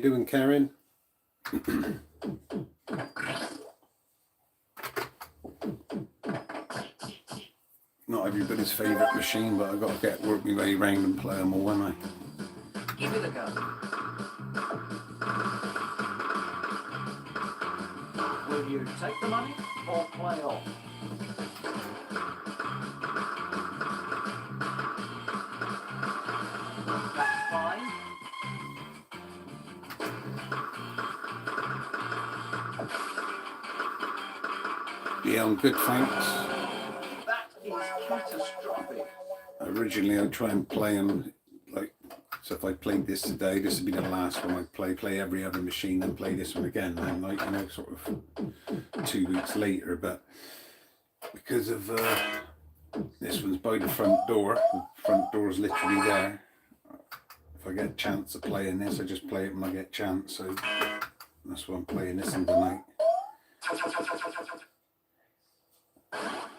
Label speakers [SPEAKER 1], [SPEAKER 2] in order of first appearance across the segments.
[SPEAKER 1] doing, Karen? Not everybody's favourite machine, but I've got to work my way around and play them all, haven't I?
[SPEAKER 2] Give it a go. Will you take the money or play off? That's fine.
[SPEAKER 1] Yeah, I'm good, thanks.
[SPEAKER 2] That is catastrophic.
[SPEAKER 1] Originally, I'd try and play them, like, so if I played this today, this would be the last one I'd play every other machine and play this one again, and like, you know, sort of 2 weeks later, but because of this one's by the front door is literally there. If I get a chance of playing this, I just play it when I get a chance, so that's why I'm playing this one tonight.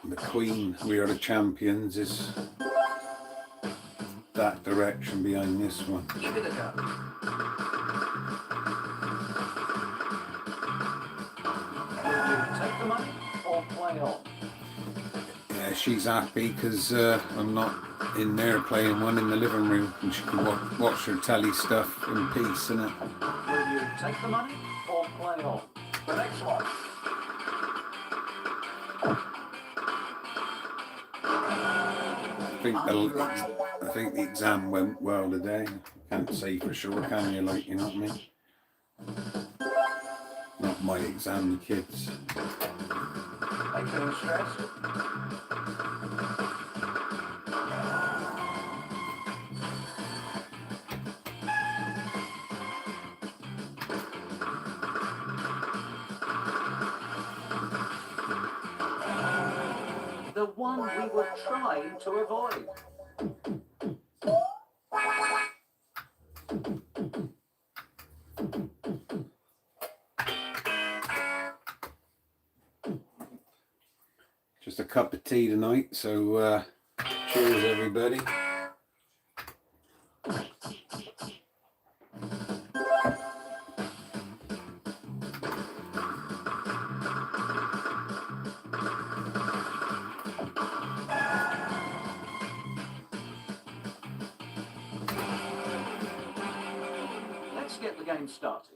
[SPEAKER 1] The Queen, We Are the Champions, is that direction behind this one.
[SPEAKER 2] Give it a go. Will you take the money or play on?
[SPEAKER 1] Yeah, she's happy because I'm not in there playing one in the living room, and she can watch her telly stuff in peace, innit?
[SPEAKER 2] Will you take the money or play on? The next one.
[SPEAKER 1] I think the exam went well today. Can't say for sure, can you? Like, you know what I mean? Not my exam, the kids.
[SPEAKER 2] Are you feeling stressed? The one we were trying to avoid.
[SPEAKER 1] Just a cup of tea tonight, so cheers everybody.
[SPEAKER 2] Let's get the game started.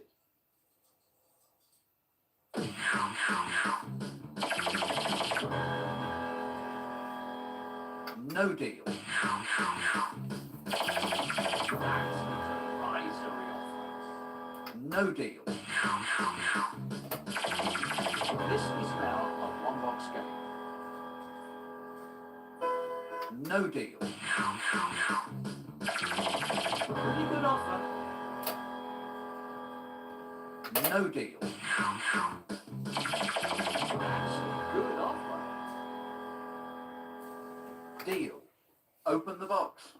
[SPEAKER 2] No deal. That's advisory offer. No deal. This is now a one-box game. No deal. Pretty good offer. No deal. That's a good offer. Deal. Open the box.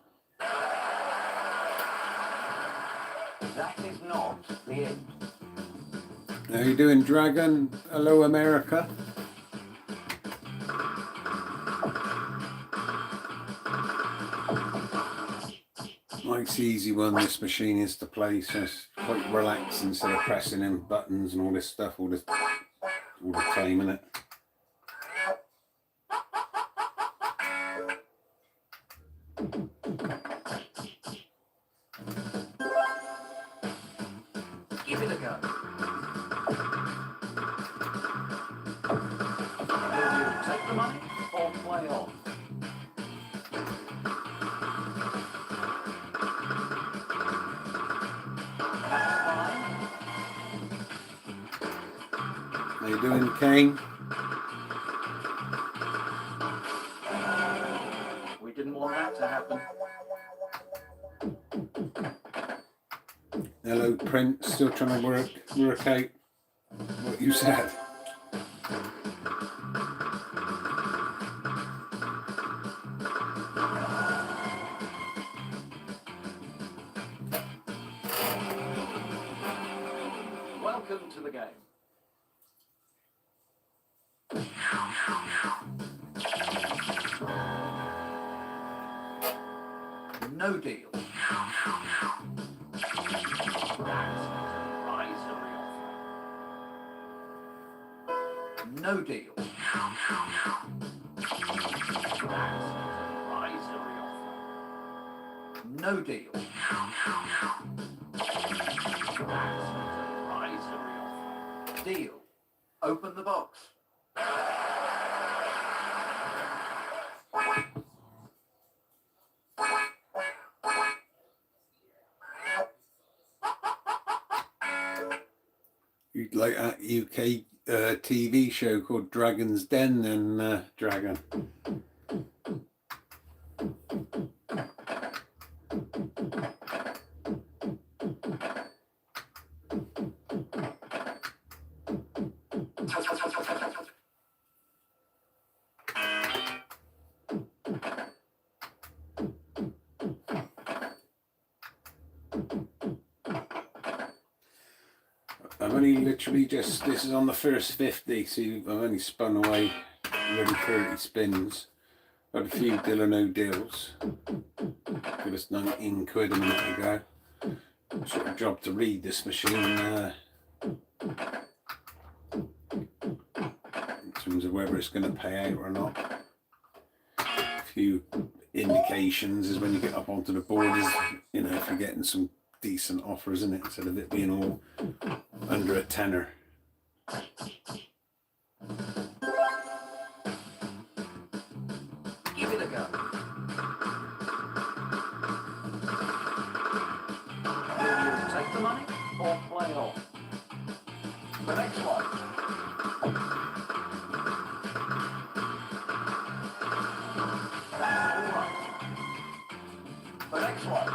[SPEAKER 2] That is not the end.
[SPEAKER 1] How you doing, Dragon? Hello, America. Nice easy one this machine is to play, so it's quite relaxed instead of pressing in buttons and all this stuff all the time, innit?
[SPEAKER 2] Give it a go. Will you take the money or play on? That's fine.
[SPEAKER 1] How you doing, Kane?
[SPEAKER 2] We didn't want that to happen.
[SPEAKER 1] Hello, Prince. Still trying to work out what you said.
[SPEAKER 2] Welcome to the game. No deal. That's No deal. Advisory offer. No deal. Advisory offer. Deal. Open the box.
[SPEAKER 1] You'd like that UK TV show called Dragon's Den then, Dragon? I've only literally just, this is on the first 50, so I've only spun away nearly 30 spins. Got a few deal or no deals. Give us 19 quid a minute ago. Sort of job to read this machine in terms of whether it's going to pay out or not. A few indications is when you get up onto the board is, you know, if you're getting some decent offers in it instead of it being all under a tenner.
[SPEAKER 2] Give it a go. Will you take the money or play on? The next one. All right. The next one.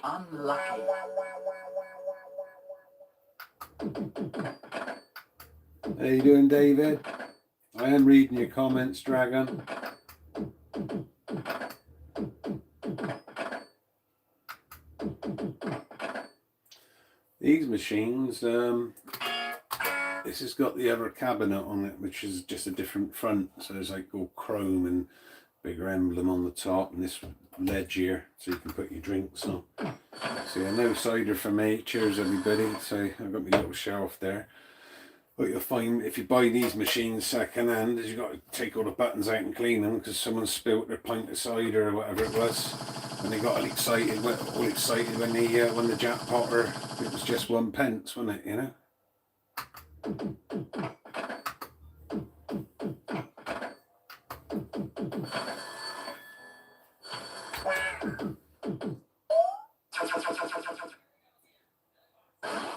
[SPEAKER 2] Unlucky.
[SPEAKER 1] How you doing, David? I am reading your comments, Dragon. These machines, this has got the other cabinet on it, which is just a different front. So it's like all chrome and bigger emblem on the top, and this ledge here, so you can put your drinks on. So yeah, no cider for me. Cheers, everybody. So I've got my little shelf there. What you'll find if you buy these machines second hand is you've got to take all the buttons out and clean them because someone spilt their pint of cider or whatever it was, and they got all excited when the jackpot, or it was just 1 pence, wasn't it? You know.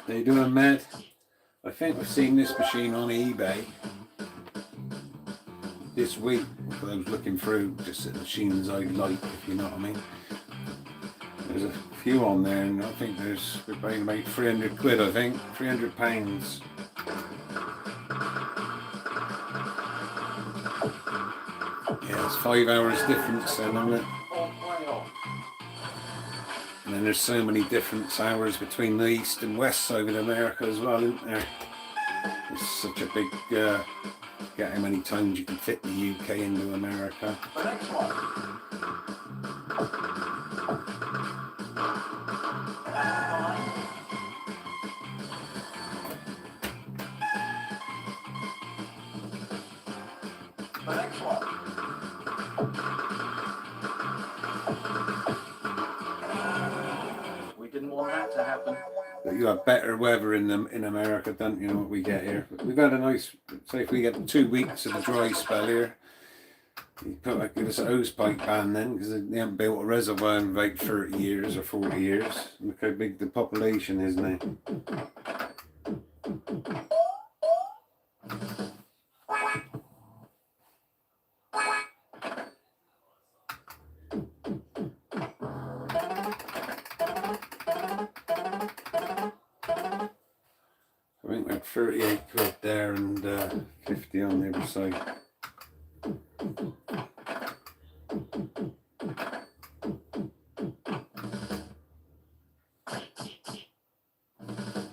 [SPEAKER 1] How you doing, Matt? I think I've seen this machine on eBay this week because I was looking through just the machines I like, if you know what I mean. There's a few on there, and I think we're paying about 300 quid, I think, £300. Yeah, it's 5 hours difference then, isn't it? And then there's so many different hours between the east and west side of America as well, isn't there? It's such a big, get how many times you can fit the UK into America.
[SPEAKER 2] The next one. The next one. We didn't want that to happen.
[SPEAKER 1] But you have better weather in America, don't you know what we get here? But we've had a nice, say if we get 2 weeks of a dry spell here, you give us a hose pipe ban then, because they haven't built a reservoir in about 30 years or 40 years. Look how big the population is now. I think we had 38 quid there and 50 on the other side.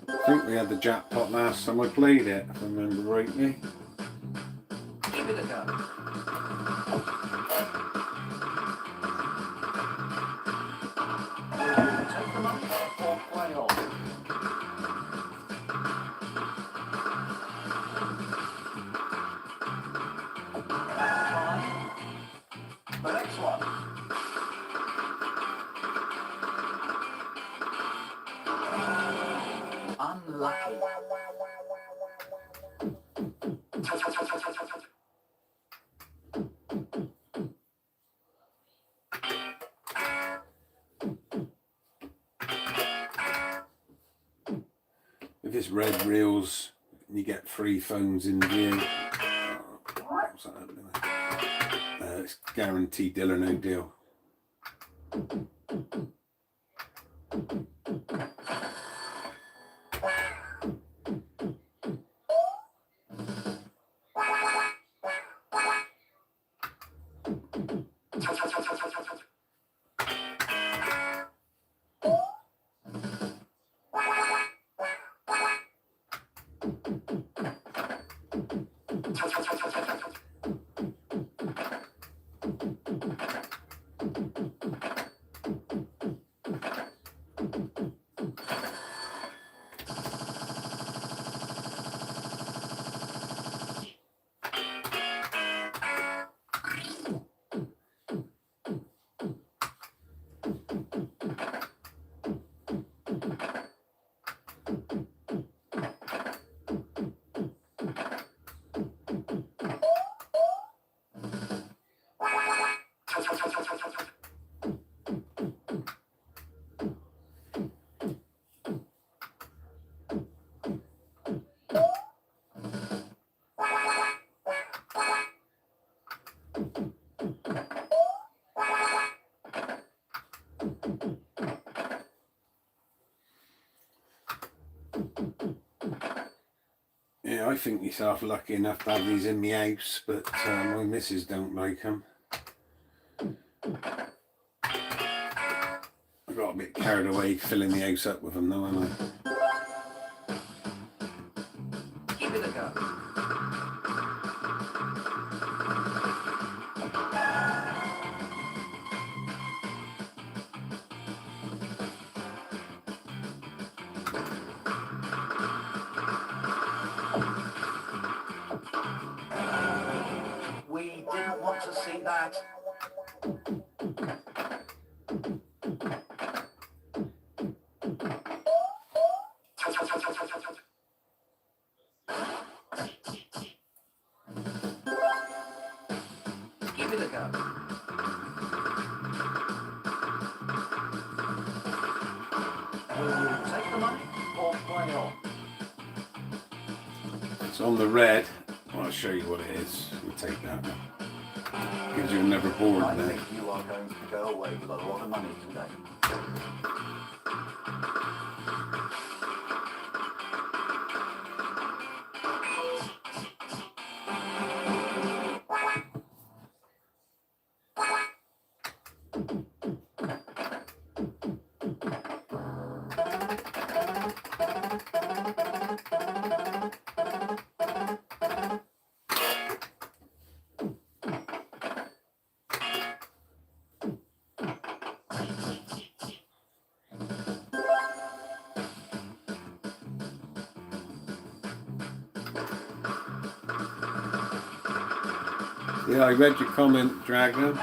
[SPEAKER 1] I think we had the jackpot last time I played it, if I remember rightly.
[SPEAKER 2] Give it a go. Will you take the money or play on? Unlucky.
[SPEAKER 1] If it's red reels, you get 3 phones in view. What's that happening? It's guaranteed deal or no deal. Yeah, I think myself lucky enough to have these in my house, but my missus don't like them. I got a bit carried away filling the house up with them though, haven't I?
[SPEAKER 2] Give it a go. We didn't want to see that. Give it a go. Will you take the money or play on?
[SPEAKER 1] It's on the red. I'll show you what it is. We'll take that one. Gives you another board
[SPEAKER 2] I
[SPEAKER 1] there.
[SPEAKER 2] think you are going to go away with a lot of money today.
[SPEAKER 1] Yeah, I read your comment, Dragon.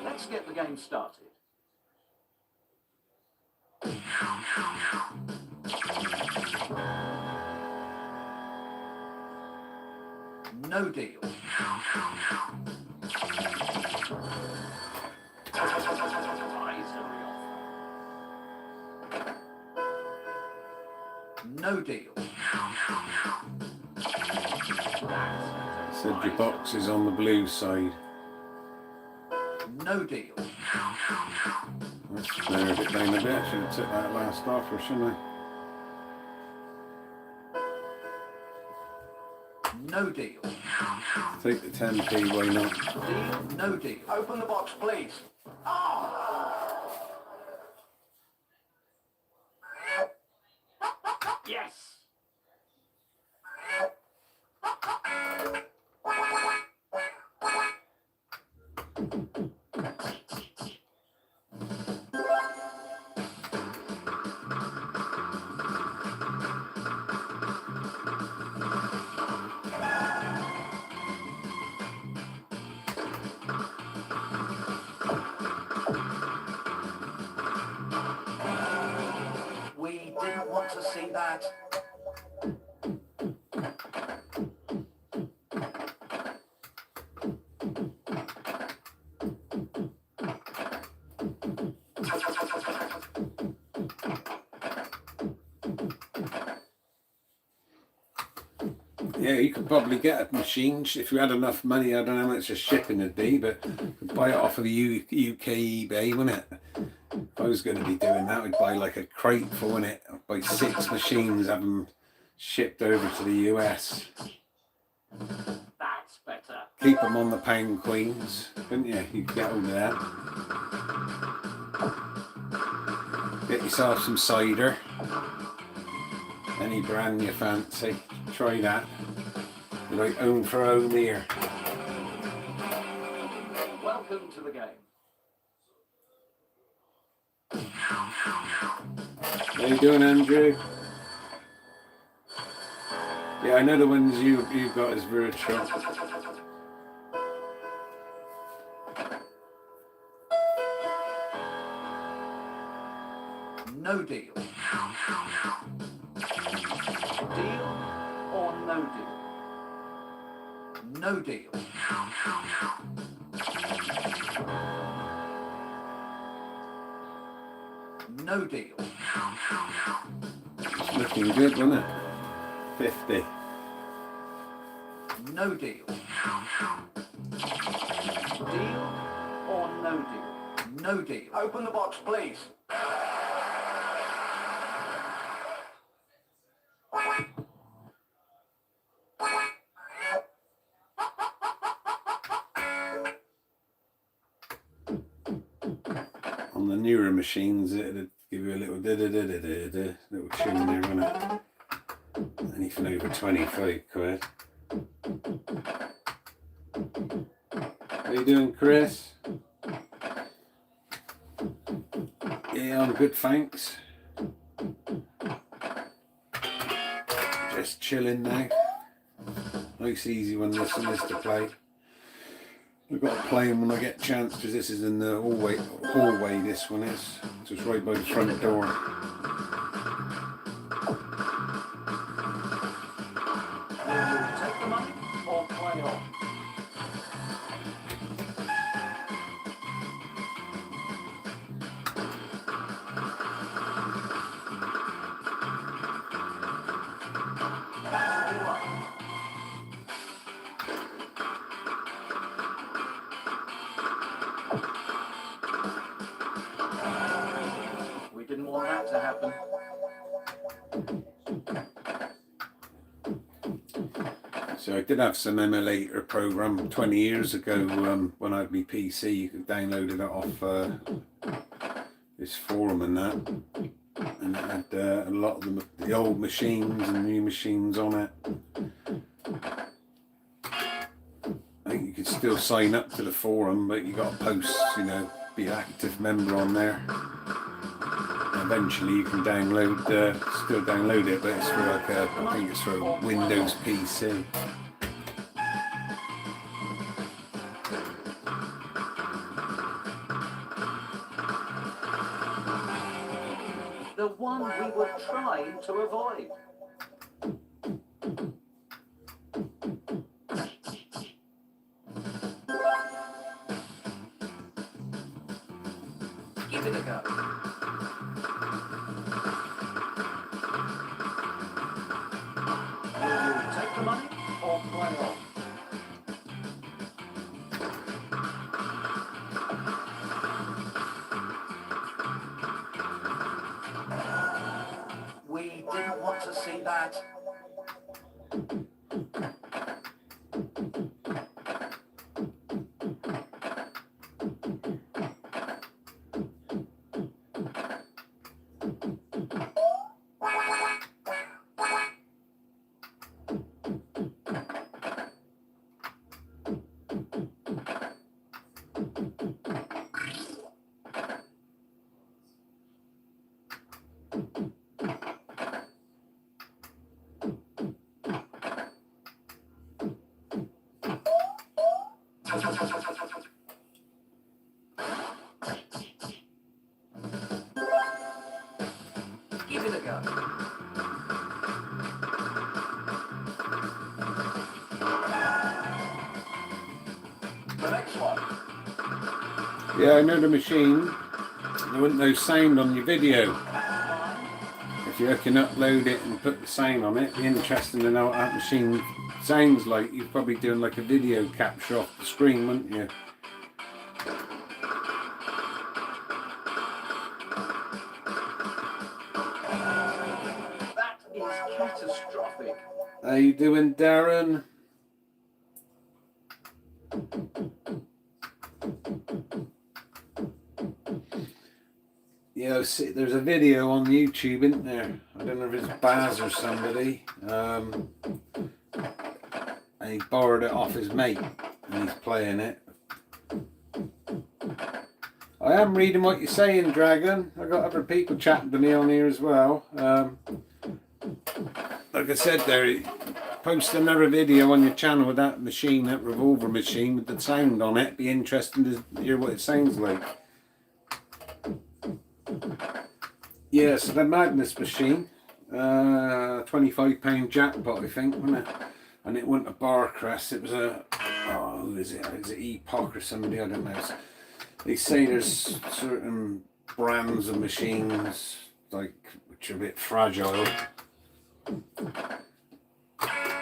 [SPEAKER 2] Let's get the game started. No deal. No deal.
[SPEAKER 1] Said your box is on the blue side.
[SPEAKER 2] No deal.
[SPEAKER 1] Let's narrow it down a bit. I should have took that last offer, shouldn't I?
[SPEAKER 2] No deal.
[SPEAKER 1] Take the 10p, why not?
[SPEAKER 2] Deal. No deal. Open the box, please. Yes. that.
[SPEAKER 1] Yeah, you could probably get a machine if you had enough money. I don't know how much the shipping would be, but you could buy it off of the UK eBay, wouldn't it? If I was going to be doing that, I'd buy like a crate for, wouldn't it? I'd buy 6 machines, have them shipped over to the US.
[SPEAKER 2] That's better.
[SPEAKER 1] Keep them on the pound queens, couldn't you? You could get all that. Get yourself some cider. Any brand you fancy. Try that. You're like home for home here.
[SPEAKER 2] Welcome to the game.
[SPEAKER 1] How you doing, Andrew? Yeah, I know the ones you've got is virtual.
[SPEAKER 2] No deal. Deal or no deal? No deal. No deal.
[SPEAKER 1] It's looking good, wasn't it? 50.
[SPEAKER 2] No deal. Deal or no deal? No deal. Open the box, please.
[SPEAKER 1] On the newer machines, it'd give you a little da-da-da-da-da-da, little tune there, wouldn't it? Anything over 25 quid. How you doing, Chris? Yeah, I'm good, thanks. Just chilling now. Nice easy one, this one is to play. I've got to play them when I get a chance, because this is in the hallway this one is. So it's right by the front door.
[SPEAKER 2] Take the money or play on. We didn't want that to happen.
[SPEAKER 1] So I did have some emulator program 20 years ago when I had my PC. You could download it off this forum and that. And it had a lot of the old machines and new machines on it. I think you could still sign up to the forum, but you got to post, you know, be an active member on there. And eventually you can still download it, but it's for like I think it's for a Windows PC.
[SPEAKER 2] The one we were trying to avoid. Give it a go. Will you take the money or play on? We didn't want to see that. Give it a go.
[SPEAKER 1] Yeah, I know the machine. There wasn't no sound on your video. If you can upload it and put the sound on it, it'd be interesting to know what that machine sounds like. You're probably doing like a video capture off the screen, wouldn't you?
[SPEAKER 2] That is catastrophic.
[SPEAKER 1] How you doing, Darren? Yeah, see, there's a video on YouTube, isn't there? I don't know if it's Baz or somebody. And he borrowed it off his mate, and he's playing it. I am reading what you're saying, Dragon. I got other people chatting to me on here as well. Like I said, there, post another video on your channel with that machine, that revolver machine with the sound on it. Be interesting to hear what it sounds like. Yeah, so the Madness machine, £25 jackpot, I think, wasn't it? And it wasn't a bar crest, it was a, oh, who is it? Is it Epoch or somebody? I don't know. They say there's certain brands of machines, like, which are a bit fragile.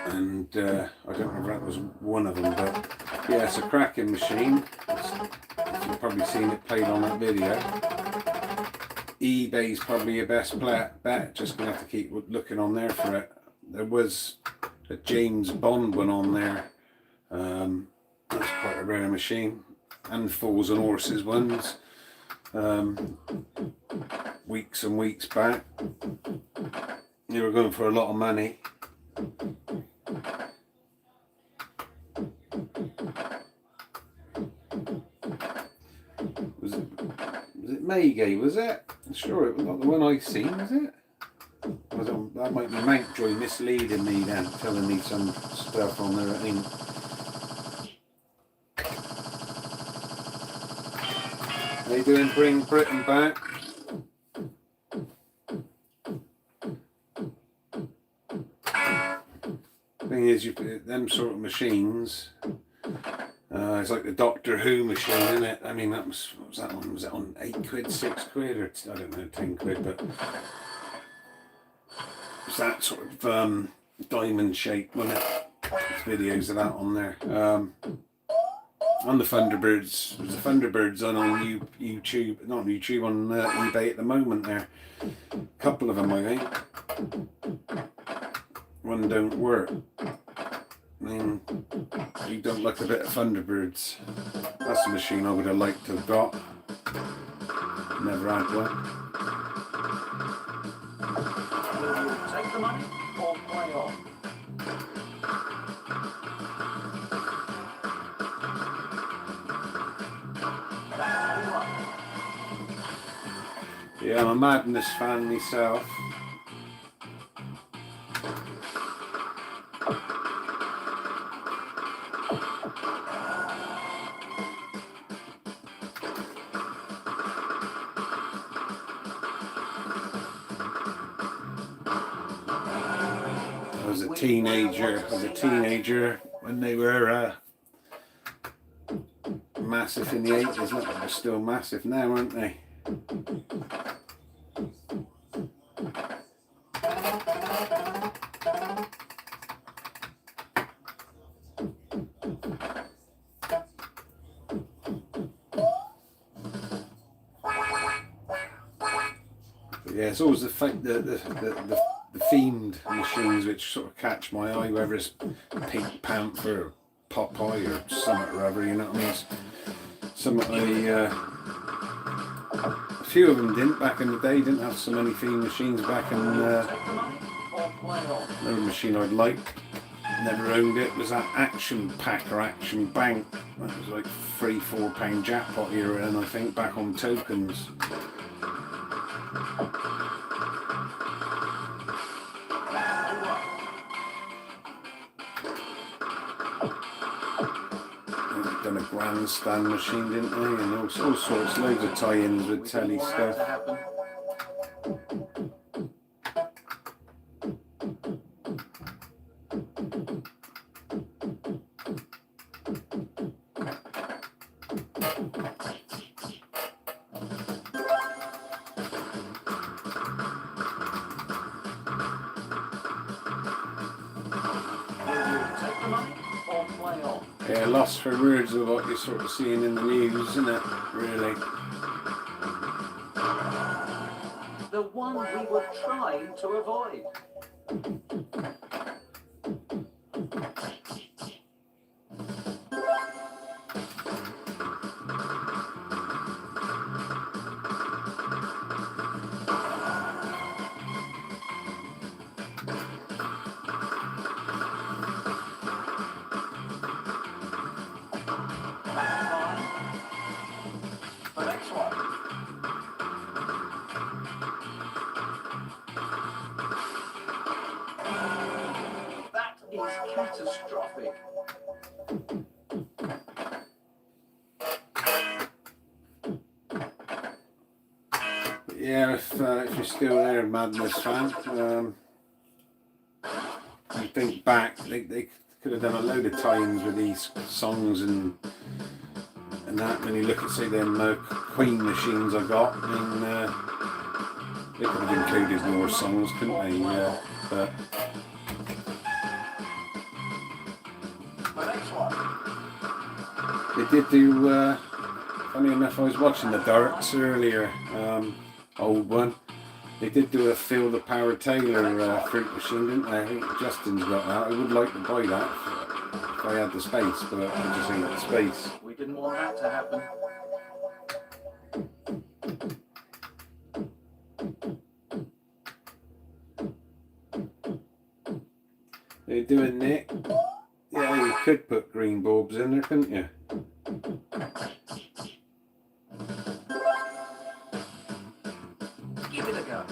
[SPEAKER 1] And I don't know if that was one of them, but yeah, it's a cracking machine. You've probably seen it played on that video. eBay's probably your best bet. Just gonna have to keep looking on there for it. There was a James Bond one on there. That's quite a rare machine. And Fools and Horses ones. Weeks and weeks back. They were going for a lot of money. Was it Maygay, was it? I'm sure it was not the one I seen, was it? That might be Mountjoy misleading me then, telling me some stuff on there, I think. They doing Bring Britain Back. Thing is, you put them sort of machines. It's like the Doctor Who machine, isn't it? I mean, what was that one? Was it on 8 quid, 6 quid, or I don't know, 10 quid? But it's that sort of diamond shape, wasn't it? There's videos of that on there. On the Thunderbirds, there's the Thunderbirds on YouTube, not on YouTube, on eBay at the moment. There, a couple of them, I think. One don't work. I mean, you don't look a bit of Thunderbirds. That's a machine I would have liked to have got. Never had one.
[SPEAKER 2] Will you take the money or play on?
[SPEAKER 1] Yeah, I'm a Madness fan myself. I was a teenager when they were massive in the 80s. Look, they're still massive now, aren't they? Yeah, it's always the themed machines which sort of catch my eye, whether it's Pink Panther or Popeye or something or other, you know what I mean? A few of them didn't back in the day, didn't have so many themed machines back in another machine I'd like, never owned it, was that Action Pack or Action Bank. That was like £3-4 jackpot era, and I think back on tokens. Done a grandstand machine, didn't they? And all sorts, loads of tie-ins with telly stuff. Yeah, lost for words of what you're sort of seeing in the news, isn't it? Really.
[SPEAKER 2] The one we were trying to avoid. The next one. That is catastrophic.
[SPEAKER 1] Yeah, if you're still there, Madness fan, you think back, they could have done a load of times with these songs and that. When you look at, say, them Queen machines I got, I mean, they could have included more songs, couldn't they? But
[SPEAKER 2] The next one.
[SPEAKER 1] they did do. Funny enough, I was watching the Darts earlier, old one. They did do a Feel the Power Taylor fruit machine, didn't they? I think Justin's got that. I would like to buy that if I had the space, but I just ain't got the space.
[SPEAKER 2] We didn't want that to happen.
[SPEAKER 1] They're doing Nick. Yeah, you could put green bulbs in there, couldn't you?
[SPEAKER 2] Give it a go.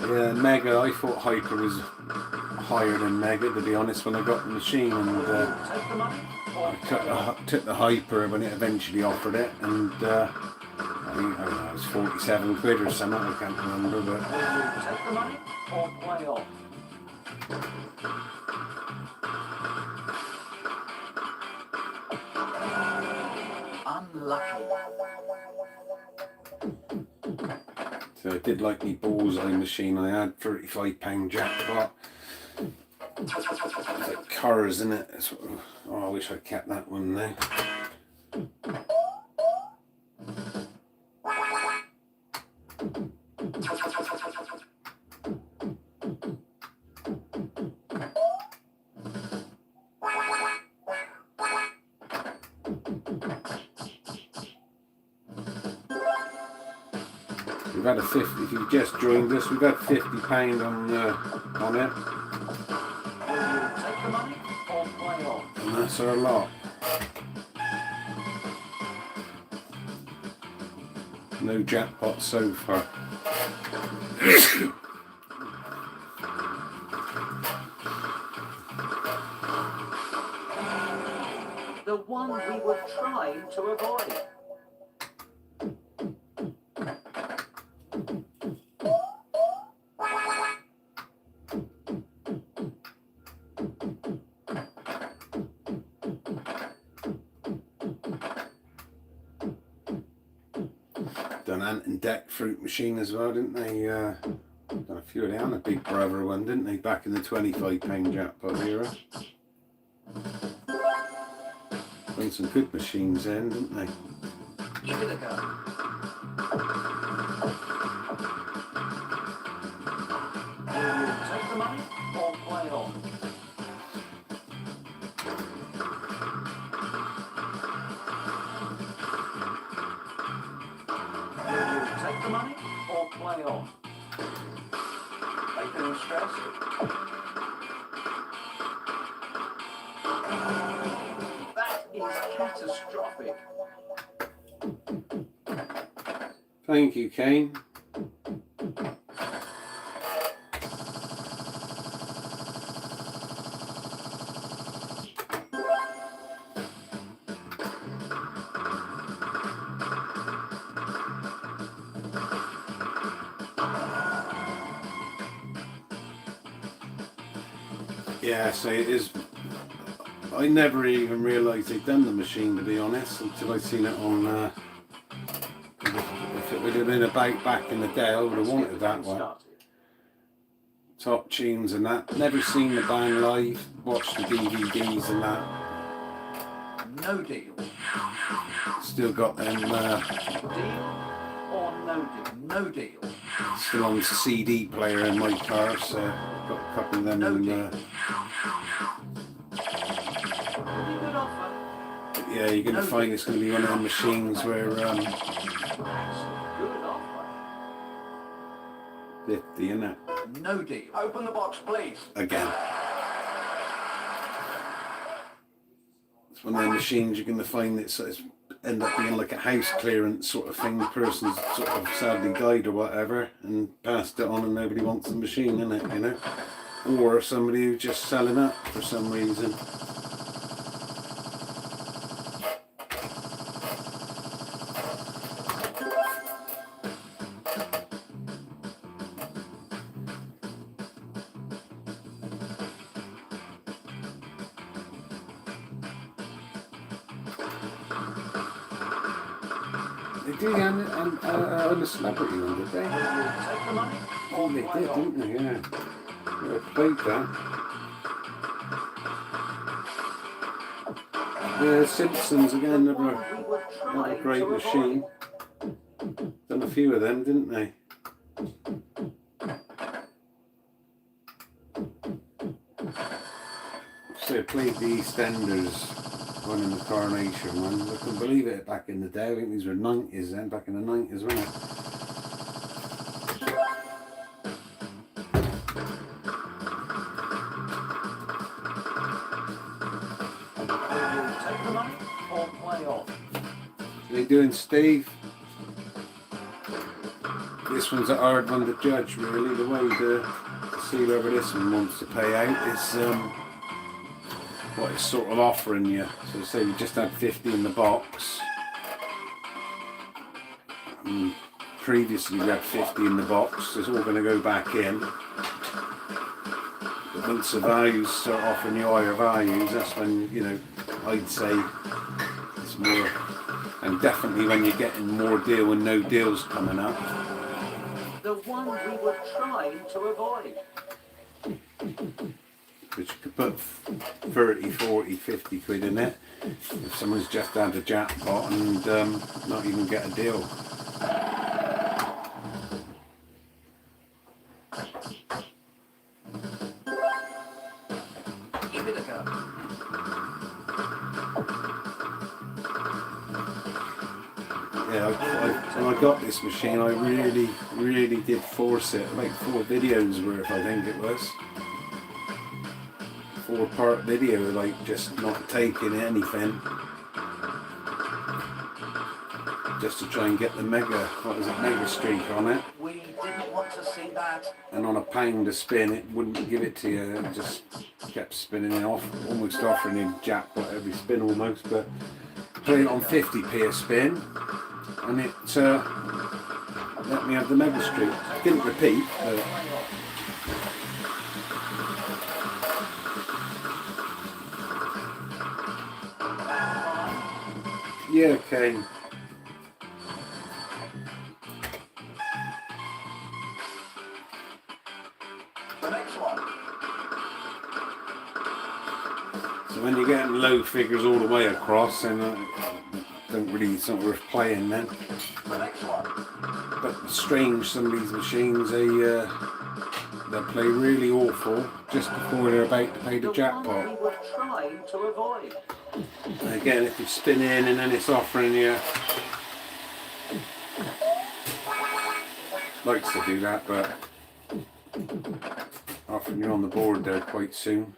[SPEAKER 1] Yeah, Mega. I thought Hyper was higher than Mega, to be honest, when I got the machine, and
[SPEAKER 2] Take the money or
[SPEAKER 1] I took the Hyper when it eventually offered it, and I think, I don't know, it was 47 quid or something. I can't remember, but
[SPEAKER 2] will you take the money or play off? Unlucky.
[SPEAKER 1] so I did like the bullseye machine I had, £35 jackpot. It's like cars, isn't it? It's, oh, I wish I'd kept that one now. We've had a 50, if you've just joined us, we've had £50 on it,
[SPEAKER 2] Will you take the money or play off?
[SPEAKER 1] and that's our lot. No jackpot so far.
[SPEAKER 2] The one we were trying to avoid.
[SPEAKER 1] Done Ant and Deck fruit machine as well, didn't they? Done a few of them, a Big Brother one, didn't they? Back in the £25 jackpot era. Done some good machines then, didn't they?
[SPEAKER 2] Give it a go. Will you take the money or play off? Will you take the money or play off? Are you feeling stressed? That is catastrophic.
[SPEAKER 1] Thank you, Kane. Yeah, so it is. I never even realised they'd done the machine, to be honest, until I seen it on. If it would have been about back in the day, I would have wanted that one. Top tunes and that. Never seen the band live. Watched the DVDs and that.
[SPEAKER 2] No deal.
[SPEAKER 1] Still got them.
[SPEAKER 2] Deal or no deal? No deal.
[SPEAKER 1] Still on the CD player in my car, so I've got a couple of them.
[SPEAKER 2] No
[SPEAKER 1] in,
[SPEAKER 2] deal. Pretty good offer.
[SPEAKER 1] yeah, you're going to find it's going to be one of the machines where
[SPEAKER 2] Good offer.
[SPEAKER 1] 50, isn't it?
[SPEAKER 2] No deal. Open the box, please.
[SPEAKER 1] Again. It's one of the machines you're going to find that sort of end up being like a house clearance sort of thing. The person's sort of sadly died or whatever and passed it on and nobody wants the machine, innit, you know? Or somebody who's just selling up for some reason. They did on the celebrity one, did they?
[SPEAKER 2] Take the money
[SPEAKER 1] Oh,
[SPEAKER 2] or
[SPEAKER 1] they
[SPEAKER 2] play
[SPEAKER 1] did,
[SPEAKER 2] on.
[SPEAKER 1] didn't they? Yeah. I played that. The Simpsons again, never a great machine. Done a few of them, didn't they? So I played the EastEnders one in the Coronation one. I couldn't believe it back in the day. I think these were 90s then, back in the 90s, wasn't it?
[SPEAKER 2] Take the money or play on.
[SPEAKER 1] How you doing, Steve? This one's a hard one to judge, really. The way to see whether this one wants to pay out is what it's sort of offering you. So say we just had 50 in the box. Previously we had 50 in the box. It's all going to go back in. But once the values start offering you higher values, that's when, you know, I'd say it's more. And definitely when you're getting more deal and no deals coming up.
[SPEAKER 2] The one we were trying to avoid.
[SPEAKER 1] Which you could put 30, 40, 50 quid in it if someone's just had a jackpot and not even get a deal.
[SPEAKER 2] Give it a go.
[SPEAKER 1] Yeah, when I got this machine, I really did force it. Like 4 videos worth, I think it was. 4-part video, like just not taking anything. Just to try and get the mega streak on it.
[SPEAKER 2] We didn't want to see that.
[SPEAKER 1] And on a £1 a spin, it wouldn't give it to you. It just kept spinning it off, almost offering you jackpot every spin almost. But played it on 50p a spin, and it let me have the mega streak. Didn't repeat, but yeah, okay.
[SPEAKER 2] The next one.
[SPEAKER 1] So when you're getting low figures all the way across, then it's not worth playing then.
[SPEAKER 2] The next one.
[SPEAKER 1] But strange, some of these machines, they play really awful just before they're about to pay the
[SPEAKER 2] One
[SPEAKER 1] jackpot.
[SPEAKER 2] we were trying to avoid.
[SPEAKER 1] And again, if you spin in and then it's offering you, likes to do that, but offering you on the board there quite soon.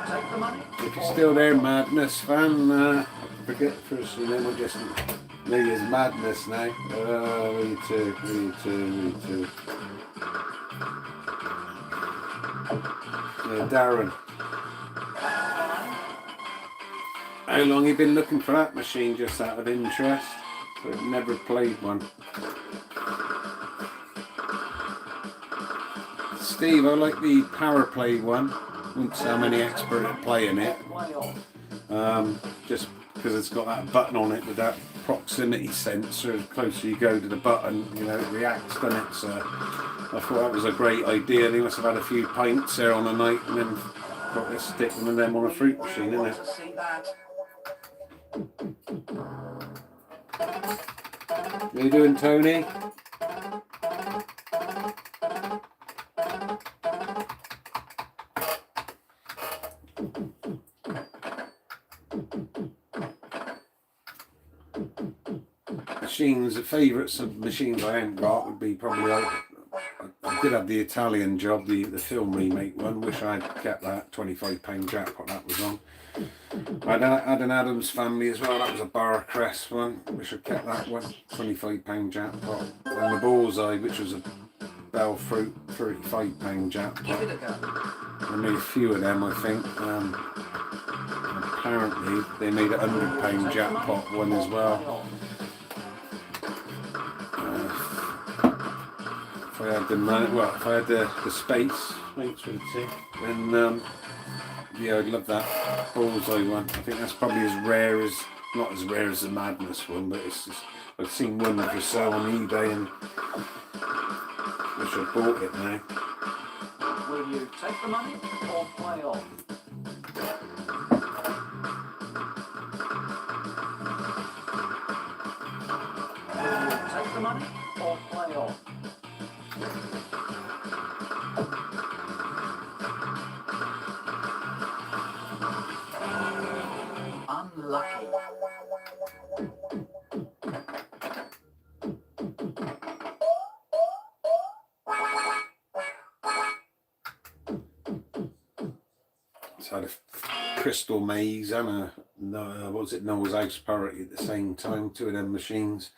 [SPEAKER 2] Take the money.
[SPEAKER 1] If you're still there, Madness fan, I forget the first name, I just maybe it's Madness now. Me too. Yeah, Darren. How long you been looking for that machine, just out of interest? So I've never played one. Steve, I like the power play one. Wouldn't say I'm any expert at playing it. Just because it's got that button on it with that proximity sensor. The closer you go to the button, you know, it reacts, doesn't it? So I thought that was a great idea. They must have had a few pints there on the night and then got to stick them and them on a fruit machine, isn't it? What are you doing, Tony? Machines, the favourites of machines I haven't got would be probably like, I did have the Italian job, the film remake one. Wish I'd kept that. £25 Jackpot that was on. I had an Addams Family as well. That was a Bar Crest one. Wish I'd kept that one. £25 Jackpot. And the Bullseye, which was a Bell Fruit, £35 Jackpot. I made a few of them, I think. Apparently they made a £100 Jackpot one as well. If I had the money, well, if I had the space, thanks for the tip, then yeah, I'd love that Bullseye one. I think that's probably as rare as, not as rare as the Madness one, but it's just, I've seen one for sale on eBay and wish I bought it now.
[SPEAKER 2] Will you take the money or play on? Will you take the money or play on? Unlucky.
[SPEAKER 1] It's had a Crystal Maze and a, what was it, Noah's House Party at the same time, two of them machines.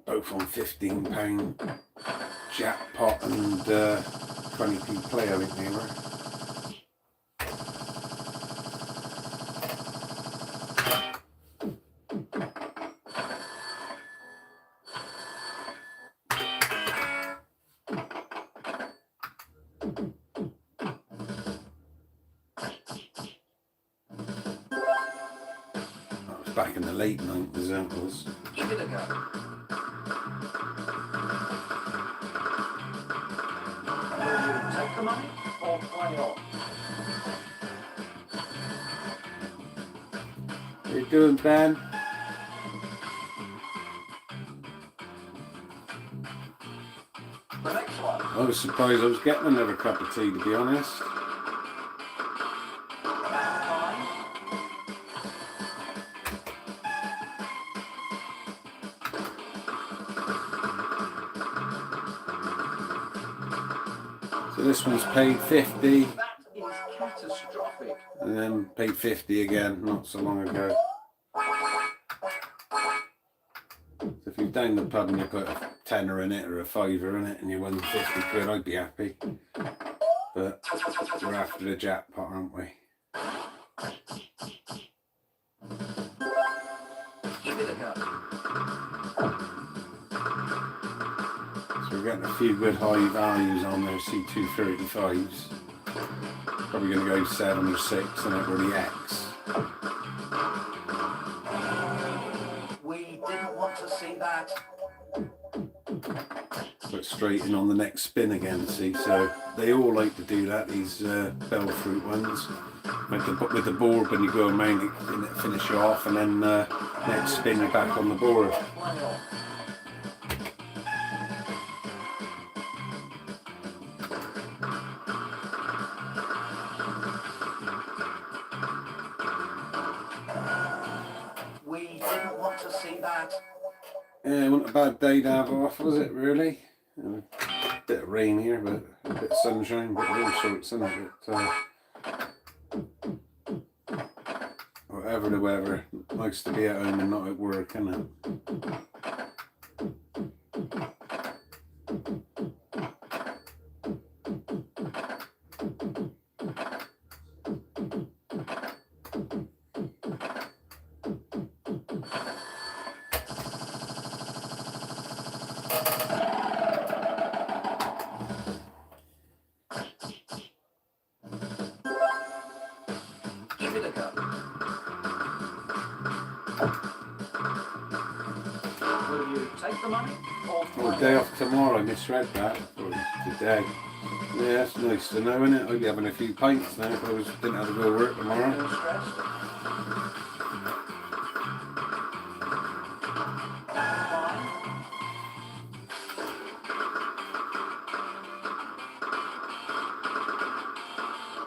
[SPEAKER 1] Both on £15 Jackpot and 20p play, I think they were. That was back in the late 90s, that was.
[SPEAKER 2] Give it a go. Take the money or play on?
[SPEAKER 1] What are you doing, Ben?
[SPEAKER 2] The next one.
[SPEAKER 1] I was surprised I was getting another cup of tea, to be honest.
[SPEAKER 2] Time.
[SPEAKER 1] So this one's paid 50
[SPEAKER 2] That is catastrophic.
[SPEAKER 1] and then paid 50 again not so long ago. So if you're down the pub and you put a tenner in it or a fiver in it and you win 50 quid, I'd be happy. But we're after the jackpot, aren't we?
[SPEAKER 2] Give it a go.
[SPEAKER 1] So we're getting a few good high values on there, C235s. Probably going to go 7 or 6 and it or the X.
[SPEAKER 2] We didn't want to see that.
[SPEAKER 1] Put straight in on the next spin again, see, so they all like to do that, these bell fruit ones. With the board, when you go around it, finish you off, and then next spin you're back on the board.
[SPEAKER 2] Play on. We didn't want to see that.
[SPEAKER 1] Yeah, it wasn't a bad day to have off, was it, really? A bit of rain here, but a bit of sunshine, a bit of all sorts, isn't it? Whatever the weather, nice to be at home and not at work, isn't it?
[SPEAKER 2] Give it a go. Will you take the money or
[SPEAKER 1] Well,
[SPEAKER 2] play
[SPEAKER 1] day
[SPEAKER 2] on?
[SPEAKER 1] off tomorrow, I misread that. Or today. Yeah, that's nice to know, isn't it? I'd be having a few pints now if I didn't have to go to work tomorrow.
[SPEAKER 2] Feeling stressed?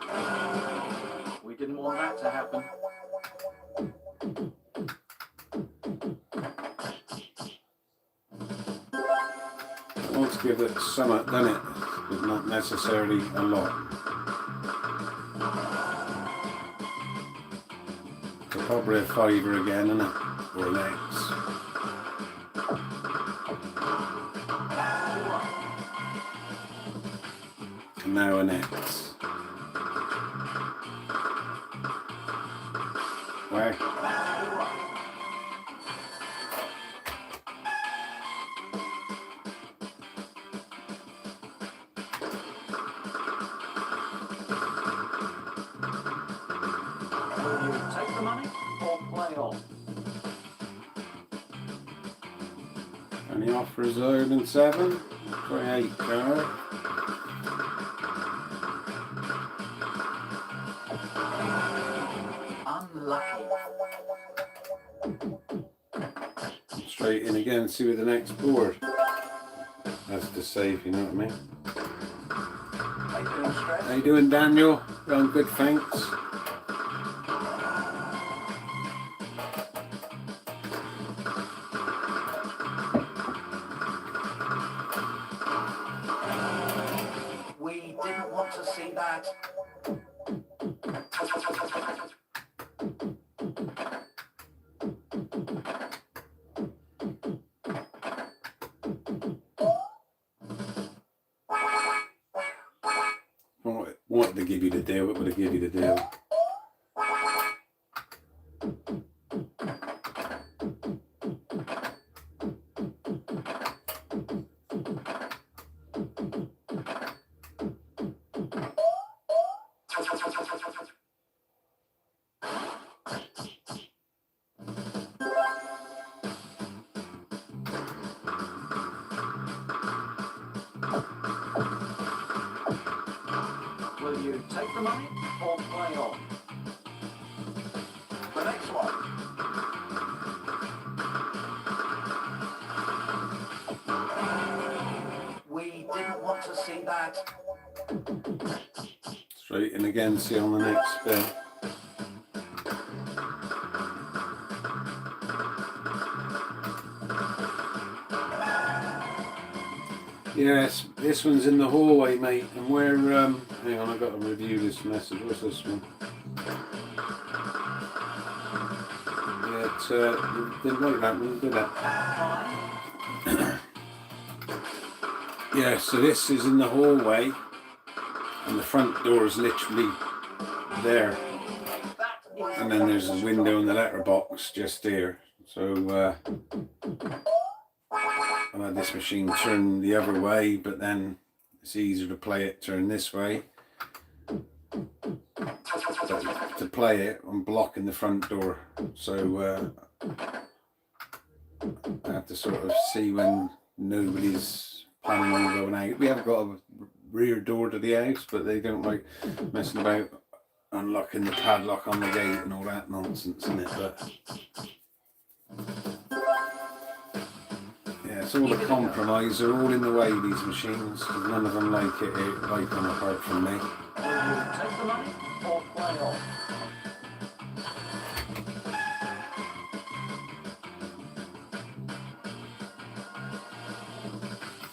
[SPEAKER 2] Fine. We didn't want that to happen.
[SPEAKER 1] I want to give it something, doesn't it? But not necessarily a lot. So probably a fiver again, isn't it? Or an X. And now an X. Where?
[SPEAKER 2] Will you take the money or play on?
[SPEAKER 1] Any offers higher than 7? 28 card.
[SPEAKER 2] Unlucky.
[SPEAKER 1] Straight in again, see with the next board. That's to save, you know what I mean?
[SPEAKER 2] Are you feeling stressed?
[SPEAKER 1] How you doing, Daniel? Going good, thanks.
[SPEAKER 2] We didn't want to see that.
[SPEAKER 1] Wanted to give you the deal, it would have given you the deal.
[SPEAKER 2] Will you take the money or play on? The next one. We didn't want to see that.
[SPEAKER 1] Straight in again, see on the next spin. Yes, this one's in the hallway, mate, and we're, hang on, I've got to review this message. What's this one? Yeah, didn't like that one, did it? Yeah, so this is in the hallway, and the front door is literally there. And then there's a window in the letterbox just there. So, I've had this machine turn the other way, but then it's easier to play it turn this way. But to play it, I'm blocking the front door, so I have to sort of see when nobody's planning on going out. We have got a rear door to the house, but they don't like messing about unlocking the padlock on the gate and all that nonsense, isn't it? But yeah, it's all a compromise. They're all in the way, these machines, because none of them like it, like them apart from me.
[SPEAKER 2] Will you take the money or play on?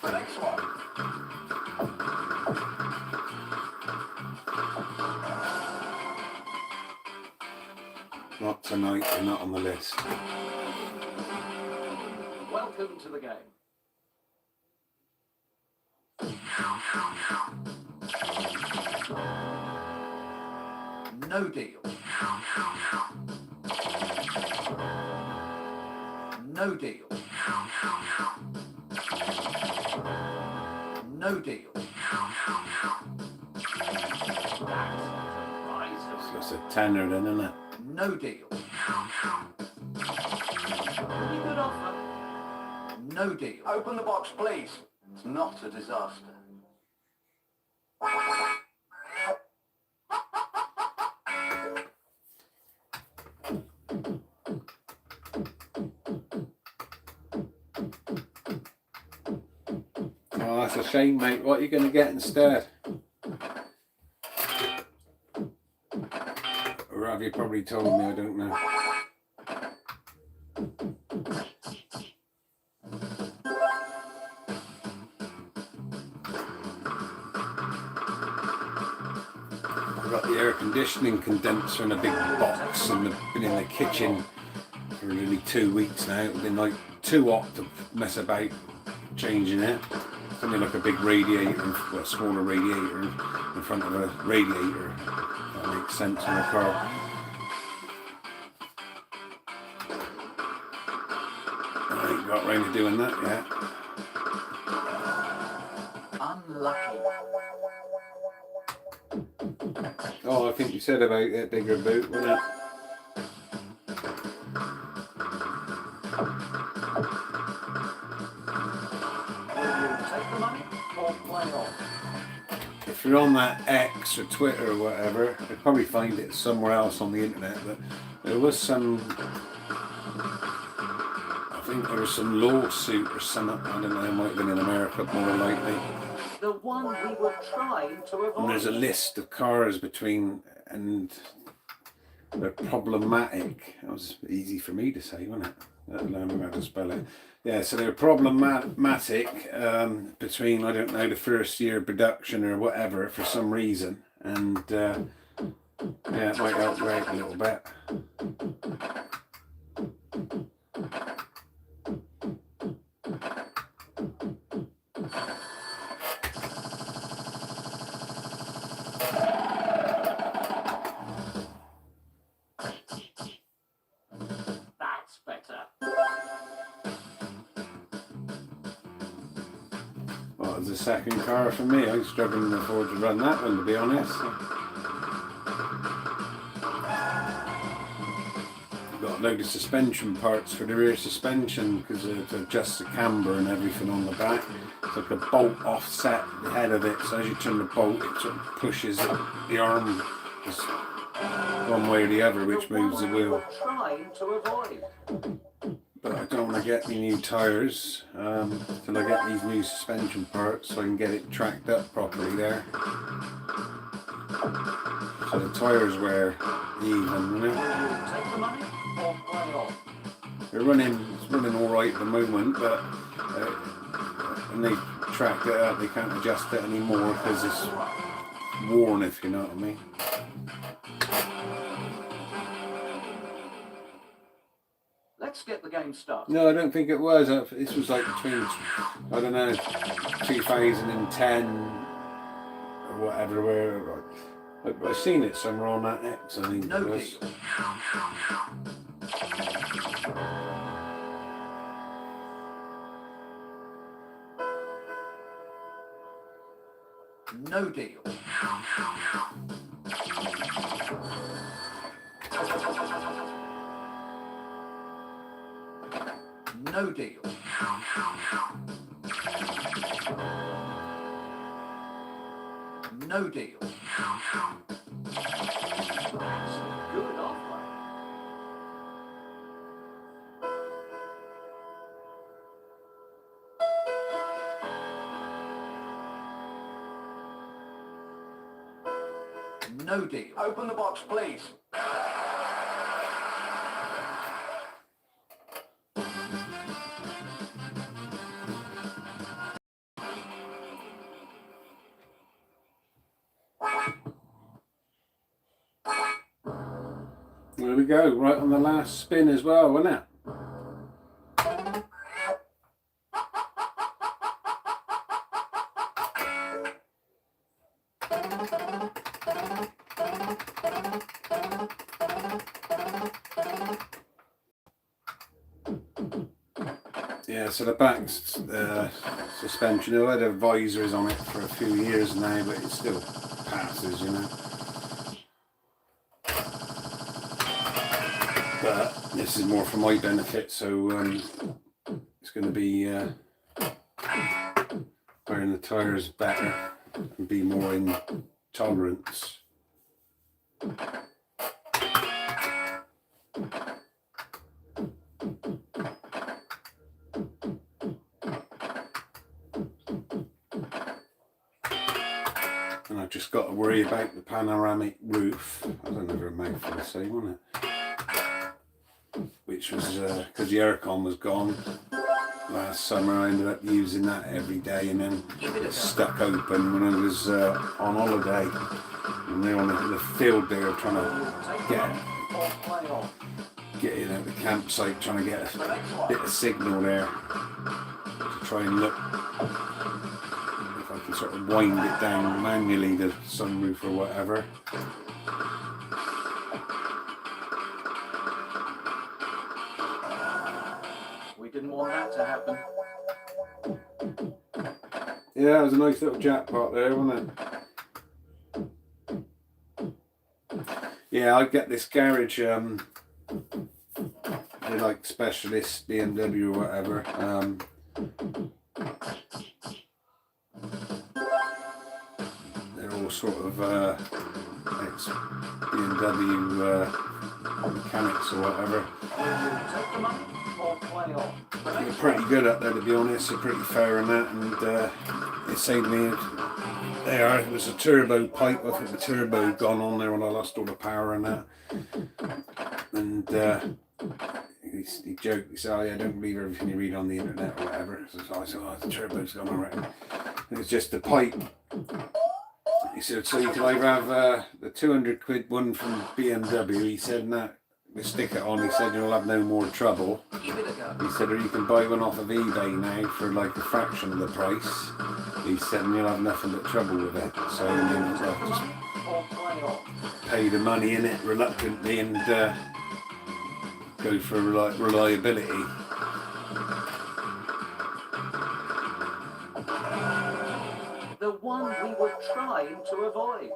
[SPEAKER 2] The next one.
[SPEAKER 1] Not tonight, they're not on the list.
[SPEAKER 2] Welcome to the game. No deal. No deal. No deal.
[SPEAKER 1] So it's a tenner then, isn't it?
[SPEAKER 2] No deal. Pretty good offer. No deal. Open the box, please. It's not a disaster.
[SPEAKER 1] Oh, that's a shame, mate. What are you going to get instead? Or have you probably told me? I don't know. I've got the air conditioning condenser in a big box and been in the kitchen for nearly 2 weeks now. It's been like too hot to mess about changing it. It's only like a big radiator, well, a smaller radiator in front of a radiator. That makes sense in a car. I ain't got round to doing that yet.
[SPEAKER 2] Unlucky.
[SPEAKER 1] Oh, I think you said about that bigger boot, wasn't it?
[SPEAKER 2] Take the money or play on.
[SPEAKER 1] If you're on that X or Twitter or whatever, you'll probably find it somewhere else on the internet, but there was some, I think there was some lawsuit or something, I don't know, it might have been in America more likely.
[SPEAKER 2] The one we were trying to avoid.
[SPEAKER 1] And there's a list of cars between, and they're problematic. That was easy for me to say, wasn't it? I don't know how to spell it. Yeah, so they're problematic between, I don't know, the first year of production or whatever for some reason. And yeah, it might help you out a little bit.
[SPEAKER 2] That's better.
[SPEAKER 1] Well, it's the second car for me. I'm struggling to afford to run that one, to be honest. I've got a load of suspension parts for the rear suspension because to adjust the camber and everything on the back. It's like a bolt offset the head of it, so as you turn the bolt, it sort of pushes the arm one way or the other, which moves the wheel.
[SPEAKER 2] Trying to avoid.
[SPEAKER 1] But I don't want to get any new tyres till I get these new suspension parts so I can get it tracked up properly there. So the tyres wear even, you know.
[SPEAKER 2] Take the money or play on.
[SPEAKER 1] It's running all right at the moment, but when they tracked it up, they can't adjust it anymore because it's worn, if you know what I mean.
[SPEAKER 2] Let's get the game started.
[SPEAKER 1] No, I don't think it was. This was like between, I don't know, 2010 or whatever. Where I've seen it somewhere on that X, I think
[SPEAKER 2] No
[SPEAKER 1] it was.
[SPEAKER 2] deal. No deal. No deal. No deal. That's a good offer. No deal. Open the box, please.
[SPEAKER 1] There we go, right on the last spin as well, wasn't it? Yeah, So the back suspension, you know, I had visors on it for a few years now, but it still passes, you know. But this is more for my benefit, so it's going to be wearing the tyres better and be more in tolerance. And I've just got to worry about the panoramic roof. I don't know if a mouthful to say, wasn't it? Which was because the aircon was gone last summer. I ended up using that every day, and then it stuck open when I was on holiday. And they're on the field there trying to get in at the campsite, trying to get a bit of signal there to try and look if I can sort of wind it down manually, the sunroof or whatever.
[SPEAKER 2] We didn't want that to happen.
[SPEAKER 1] Yeah, it was a nice little jackpot there, wasn't it? Yeah, I get this garage, they're like specialist BMW or whatever. They're all sort of ex-BMW mechanics or whatever. They're pretty good up there, to be honest. They're pretty fair in that, and it saved me. There, it was a turbo pipe. I think the turbo had gone on there when I lost all the power and that. And he joked, he said, "Oh yeah, don't believe everything you read on the internet or whatever." So I said, "Oh, the turbo's gone already." It was just the pipe. He said, "So you can either have the 200 quid one from BMW," he said, "and that we stick it on," he said, "you'll have no more trouble." He said, "or you can buy one off of eBay now for like a fraction of the price." He said, "and you'll have nothing but trouble with it." So I just pay the money in it reluctantly and go for reliability.
[SPEAKER 2] The one we were trying to avoid.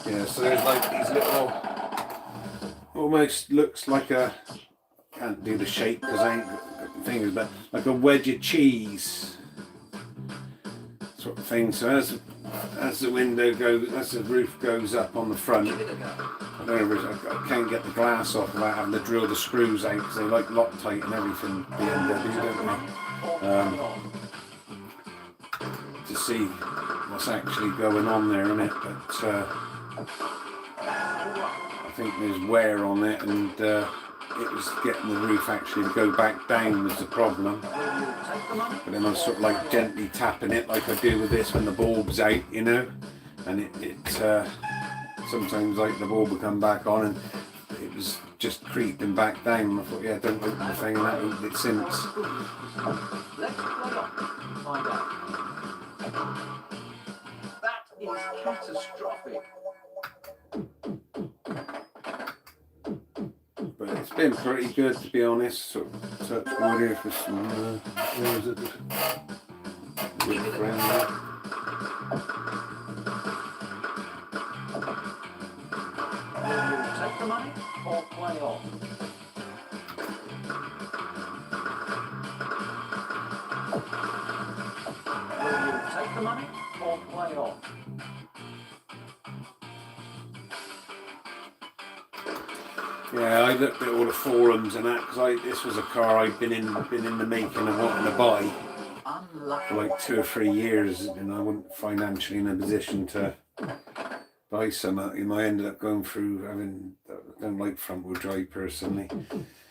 [SPEAKER 1] Yeah, so there's like these little, almost looks like a, can't do the shape because I ain't got the fingers, but like a wedge of cheese sort of thing. So as the window goes, as the roof goes up on the front, I don't know, I can't get the glass off without having to drill the screws out because they like Loctite and everything, BMW, don't they? To see what's actually going on there, innit? But I think there's wear on it, and it was getting the roof actually to go back down was the problem. But then I was sort of like gently tapping it like I do with this when the bulb's out, you know, and it sometimes like the bulb would come back on and it was just creeping back down. I thought, yeah, don't open the thing, and that opened it since.
[SPEAKER 2] Let's play on. Find out. That is catastrophic.
[SPEAKER 1] But it's been pretty good, to be honest. Sort of touch wood here for some, where is it? Wood frame there.
[SPEAKER 2] Will you take the money or play on? Will you take the money or play on?
[SPEAKER 1] Yeah, I looked at all the forums and that because this was a car I'd been in the making of wanting to buy for like 2 or 3 years, and I wasn't financially in a position to buy some. And I ended up going through having, I don't like front wheel drive personally,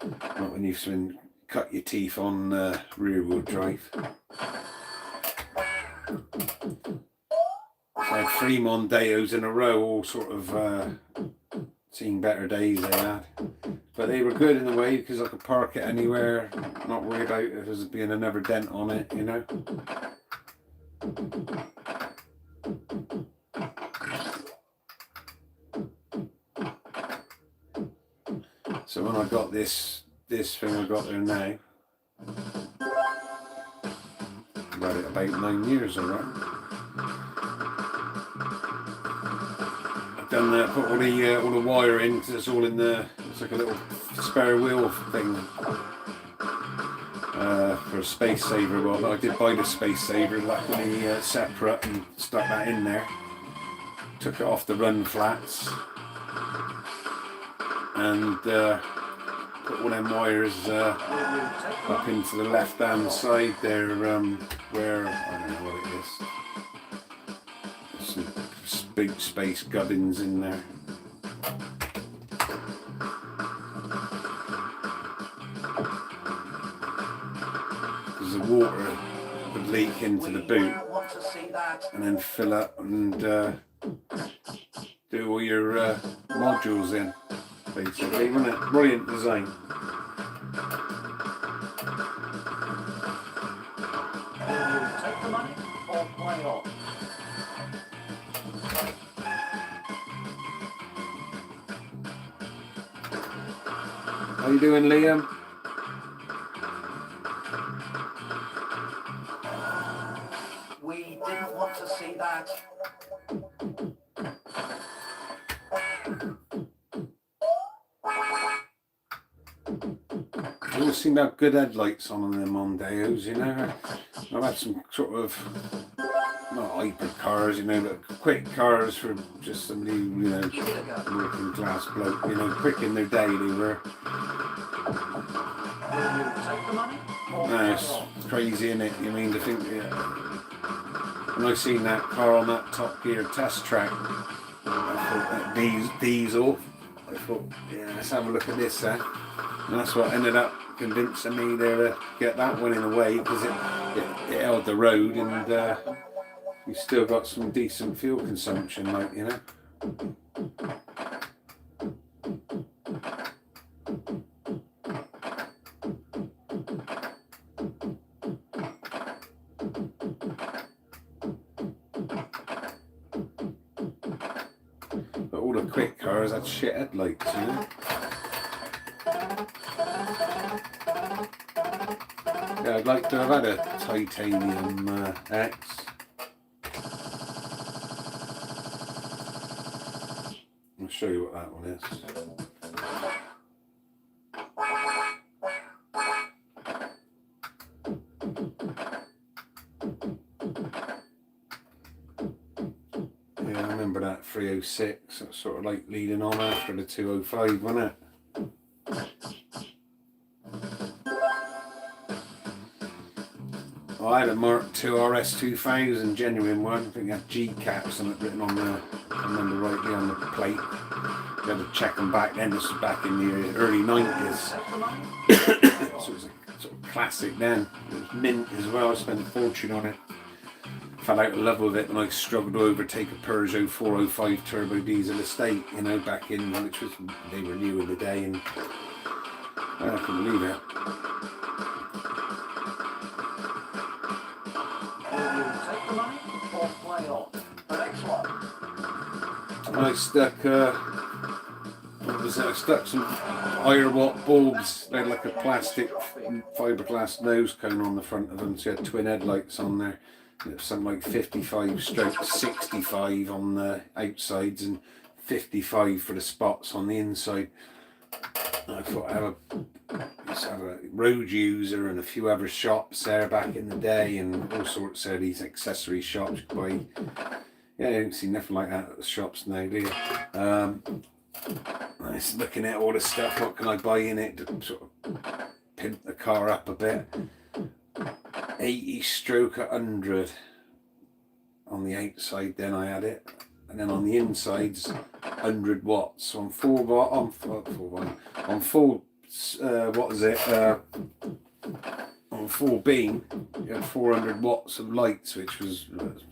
[SPEAKER 1] not when you've been cut your teeth on rear wheel drive. So I had 3 Mondeos in a row, all sort of seen better days they had, but they were good in a way because I could park it anywhere, not worry about if there's being another dent on it, you know. when I got this thing I got there now, I've had it about 9 years alright. I've done that, put all the wire in because it's all in the, it's like a little spare wheel thing for a space saver. Well, I did buy the space saver, luckily separate, and stuck that in there. Took it off the run flats and put all them wires up into the left hand side there, where I don't know what it is. There's some big space gubbins in there. Because the water would leak into the boot and then fill up and do all your modules in, basically, wasn't it? Brilliant design.
[SPEAKER 2] Take the money or play on.
[SPEAKER 1] How you doing, Liam?
[SPEAKER 2] We didn't want to see that.
[SPEAKER 1] You always seem to have good headlights on them Mondeos, you know. I've had some sort of, not hyper cars, you know, but quick cars for just somebody, you know, working class bloke, you know, quick in their day they were.
[SPEAKER 2] Take the money or
[SPEAKER 1] No, it's crazy, isn't it? You mean to think, yeah. When I seen that car on that Top Gear test track, I thought that diesel, I thought, yeah, let's have a look at this, eh? And that's what ended up convincing me there to get that one in a way, because it held the road and you still got some decent fuel consumption, like, you know. But all the quick cars had shit headlights, you know. Yeah, I'd like to have had a titanium X. I'll show you what that one is. Yeah, I remember that 306. It was sort of like leading on after the 205, wasn't it? I had a Mark II RS2000 genuine one. I think it had G-cap or something written on the, I remember rightly, on the plate. You had to check them back then. This was back in the early 90s. So it was a sort of classic then. It was mint as well. I spent a fortune on it. Fell out of love with it when I struggled to overtake a Peugeot 405 turbo diesel estate, you know, back in, which was, they were new in the day, and I couldn't believe it.
[SPEAKER 2] take the money or play on. The next one.
[SPEAKER 1] And I stuck, what was it? I stuck some Iron-Watt bulbs. They had like a plastic fiberglass nose cone on the front of them, so you had twin headlights on there. It was something like 55/65 on the outsides and 55 for the spots on the inside. And I thought I'd have a road user and a few other shops there back in the day, and all sorts of these accessory shops. You could buy, yeah, you don't see nothing like that at the shops now, do you? I was looking at all the stuff, what can I buy in it to sort of pimp the car up a bit. 80/100 on the outside, then I had it, and then on the insides 100 watts. So on full what is it, on full beam you had 400 watts of lights, which was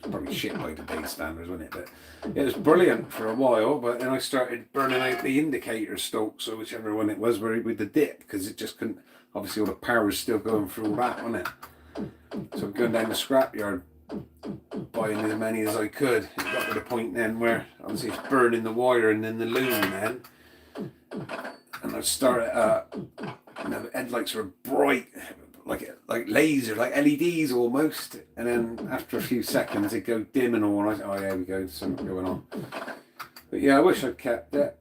[SPEAKER 1] probably shit by today's standards, wasn't it? But it was brilliant for a while. But then I started burning out the indicator stalks, or whichever one it was, with the dip, because it just couldn't, obviously all the power was still going through all that, wasn't it? So I'm going down the scrapyard buying as many as I could. It got to the point then where obviously it's burning the wire and then the loom then. and I'd start it up, and the headlights were bright, like laser, like LEDs almost, and then after a few seconds it'd go dim and all, and I said, oh, there we go, something going on. But yeah, I wish I'd kept it.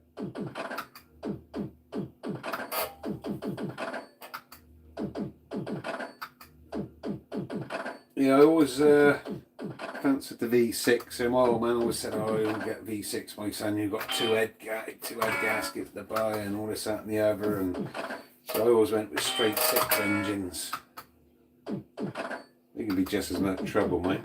[SPEAKER 1] Yeah, I always fancied the V6, and my old man always said, oh, you'll get V6, my son, you've got two head gaskets to buy and all this, that and the other, and so I always went with straight 6 engines. It can be just as much trouble, mate.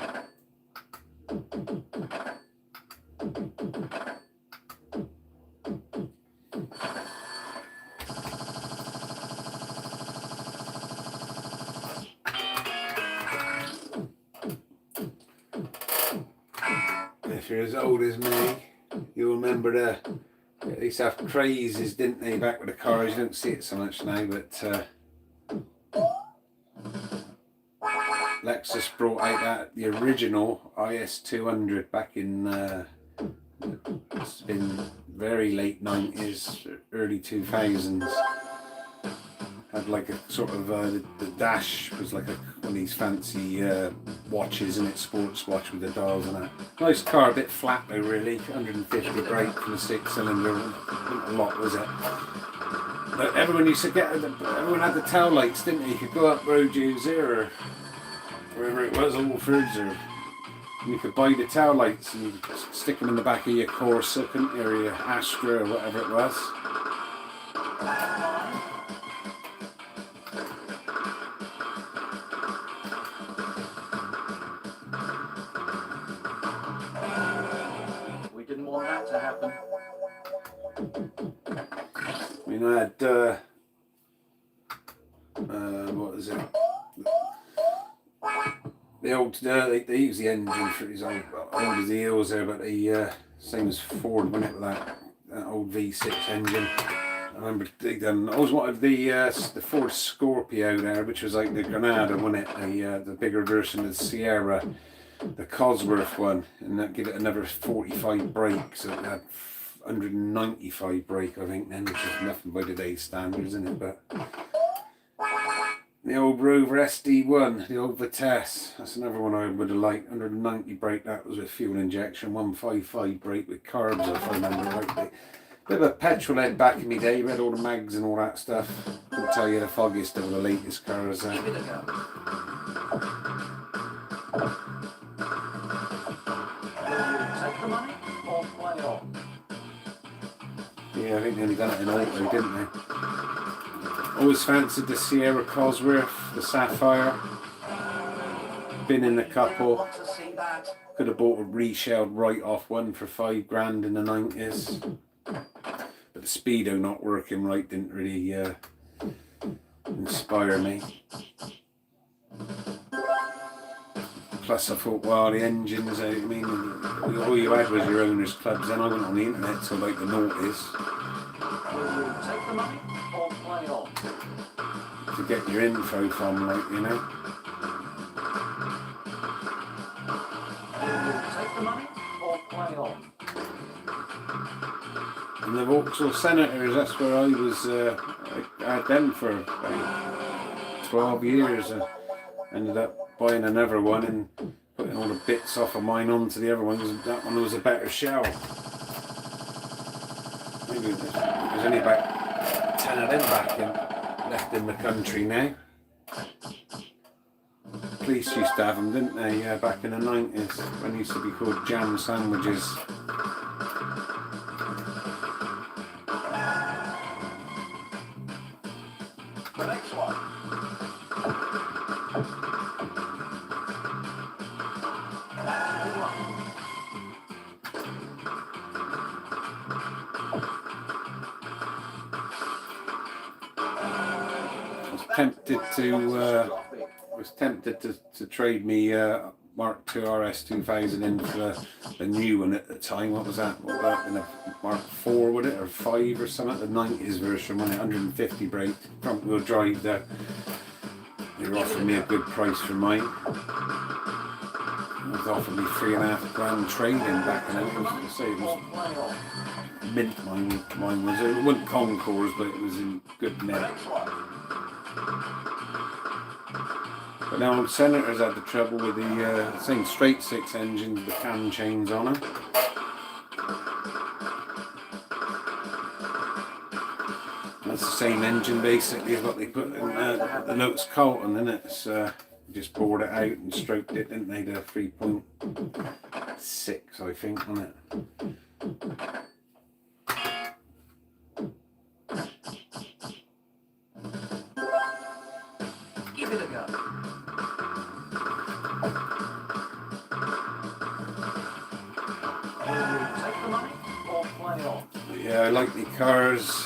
[SPEAKER 1] If you're as old as me, you'll remember they used to have crazes, didn't they, back with the cars? You don't see it so much now, but Lexus brought out the original IS200 back in, it's been very late 90s, early 2000s. Had like a sort of, the dash was like one of these fancy watches, and it's sports watch with the dials and that. Nice car, a bit flat though really, 150 brake from a 6-cylinder, wasn't a lot was it? But everyone used to everyone had the tail lights, didn't they? You could go up Road User or wherever it was, all foods, or you could buy the tail lights and you could stick them in the back of your Corsa, couldn't you, or your Astra or whatever it was.
[SPEAKER 2] We didn't want that to happen.
[SPEAKER 1] I mean, I had what is it? The old they use the engine for these old as the heels there, but the same as Ford, wasn't it, with that old V6 engine. I remember they done. I always wanted the Ford Scorpio there, which was like the Granada, wasn't it? The bigger version of the Sierra, the Cosworth one, and that give it another 45 brake, so it had 195 brake, I think, then, which is nothing by today's standards, isn't it? But the old Rover SD1, the old Vitesse, that's another one I would have liked. 190 brake, that was with fuel injection, 155 brake with carbs, if I remember rightly. Bit of a petrol head back in my day, read all the mags and all that stuff. I'll tell you the foggiest of the latest cars.
[SPEAKER 2] Give it a go. Will you take the money or play on?
[SPEAKER 1] Yeah, I think they only done it in auto, didn't they? Always fancied the Sierra Cosworth, the Sapphire. Been in a couple. Could have bought a reshelled write-off one for £5 in the 90s. But the Speedo not working right didn't really inspire me. Plus I thought, well, the engines, I mean, all you had was your owners' clubs, then I went on the internet till like the noughties.
[SPEAKER 2] Will you take the money or play on?
[SPEAKER 1] To get your info from, like, you know.
[SPEAKER 2] Will you take the money or play on?
[SPEAKER 1] And the Vauxhall Senators, that's where I was, I had them for about 12 years. I ended up buying another one and putting all the bits off of mine onto the other one, because that one was a better shell. Maybe there's only about 10 of them left in the country now. Police used to have them, didn't they, back in the 90s, when they used to be called jam sandwiches.
[SPEAKER 2] The next one. Good luck.
[SPEAKER 1] I was tempted to trade me Mark II RS 2000 in for the new one at the time. What was that? What was that in a Mark IV, would it, or 5 or something? The 90s version, when 150 brake, front wheel drive. They were offering me a good price for mine. was offered me £3.5 trading back in it. It was
[SPEAKER 2] Play off.
[SPEAKER 1] mint. Mine was. It wasn't Concours, but it was in good
[SPEAKER 2] The
[SPEAKER 1] nick.
[SPEAKER 2] next one.
[SPEAKER 1] But now Senators had the trouble with the same straight six engines with the cam chains on them. That's the same engine basically as what they put in the Lotus Colton, isn't it? So just bored it out and stroked it, didn't they? The 3.6, I think, wasn't it?
[SPEAKER 2] Give it a go. Take the money or play off.
[SPEAKER 1] Yeah, I like the cars.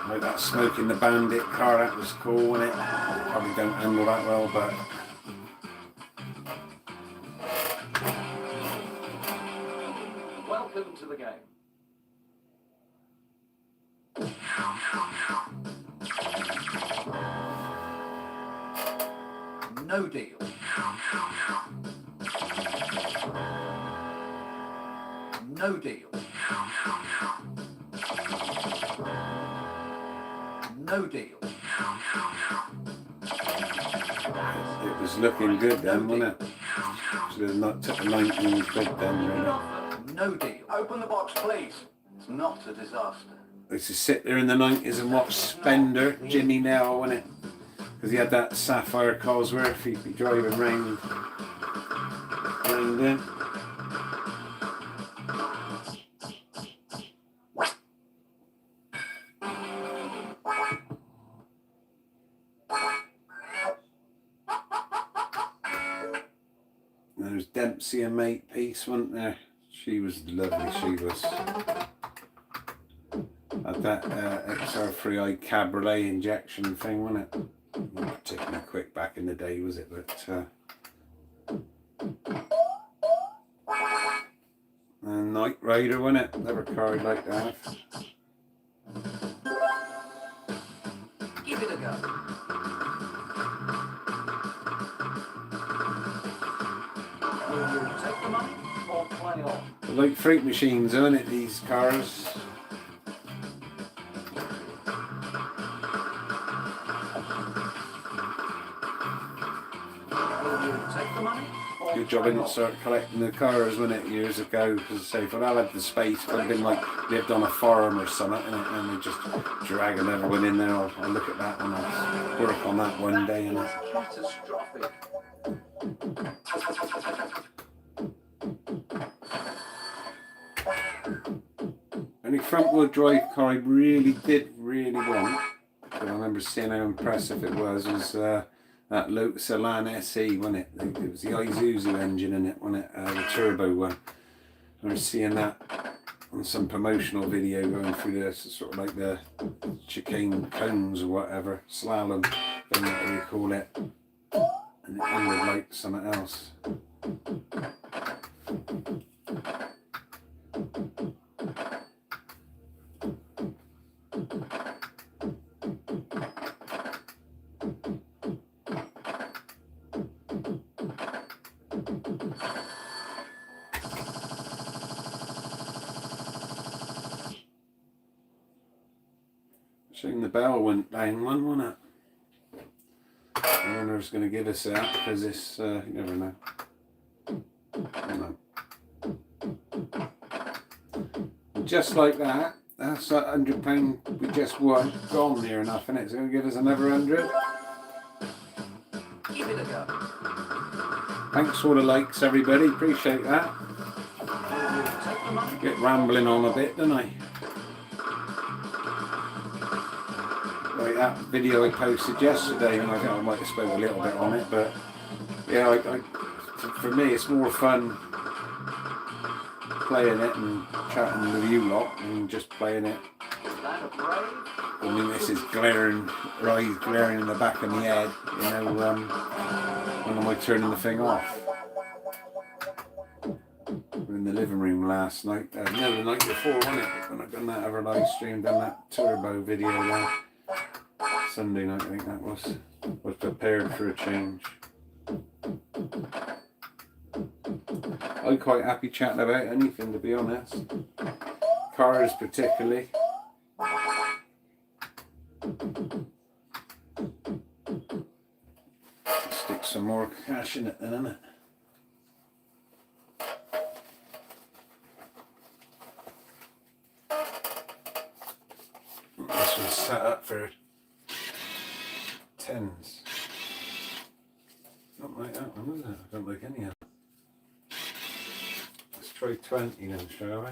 [SPEAKER 1] Like that Smoking the Bandit car, that was cool, wasn't it? Probably don't handle that well, but
[SPEAKER 2] Welcome to the game. No deal. No deal. No deal.
[SPEAKER 1] it was looking good then, wasn't it? Should have not took the 19 quid then, really.
[SPEAKER 2] No deal. Open the box, please. It's not a disaster.
[SPEAKER 1] I used to sit there in the 90s and watch Spender, Jimmy Nell, wasn't it? Because he had that Sapphire Cosworth, he'd be driving round there. There was Dempsey and Makepeace, wasn't there? She was lovely, she was. Had that XR3i Cabriolet injection thing, wasn't it? Not particularly quick back in the day, was it? But and Knight Rider, wasn't it? Never car I'd like to have.
[SPEAKER 2] Give it a go. Take the money or play off.
[SPEAKER 1] They're like freak machines, aren't it? These cars.
[SPEAKER 2] Take the money or
[SPEAKER 1] Good job I
[SPEAKER 2] play
[SPEAKER 1] didn't
[SPEAKER 2] off.
[SPEAKER 1] start collecting the cars, wasn't it, years ago? Because say, if I had the space, I'd have been like lived on a farm or something, and they just drag another one in there. I'll look at that one. I'll work on that one day, and
[SPEAKER 2] Catastrophic.
[SPEAKER 1] only front wheel drive car I really want, but I remember seeing how impressive it was that Lotus Elan SE, wasn't it? It was the Isuzu engine in it, wasn't it? The turbo one. I remember seeing that on some promotional video going through the sort of like the chicane cones or whatever, slalom thing, whatever you call it, and it ended like something else. Shame the bell went down one, wasn't it? I wonder if it's going to give us that because it's, you never know. No. Just like that, that's that £100 we just won, gone near enough, and it's going to give us another 100.
[SPEAKER 2] Give it a go.
[SPEAKER 1] Thanks for the likes, everybody, appreciate that.
[SPEAKER 2] Take the money.
[SPEAKER 1] Get rambling on a bit, don't I? Like that video I posted yesterday, and I think I might have spoke a little bit on it, but yeah, for me it's more fun playing it and chatting with you lot and just playing it.
[SPEAKER 2] That a brave.
[SPEAKER 1] I mean, this is glaring, eyes glaring in the back of my head, you know, when am I turning the thing off? We were in the living room last night, no, the night before, wasn't it? When I done that other live stream, done that turbo video there. Sunday night, I think that was prepared for a change. I'm quite happy chatting about anything, to be honest. Cars particularly. Stick some more cash in it then, innit? This one's set up for 10s. Not like that one, is it? I don't like any of them. Let's try 20 then, shall we?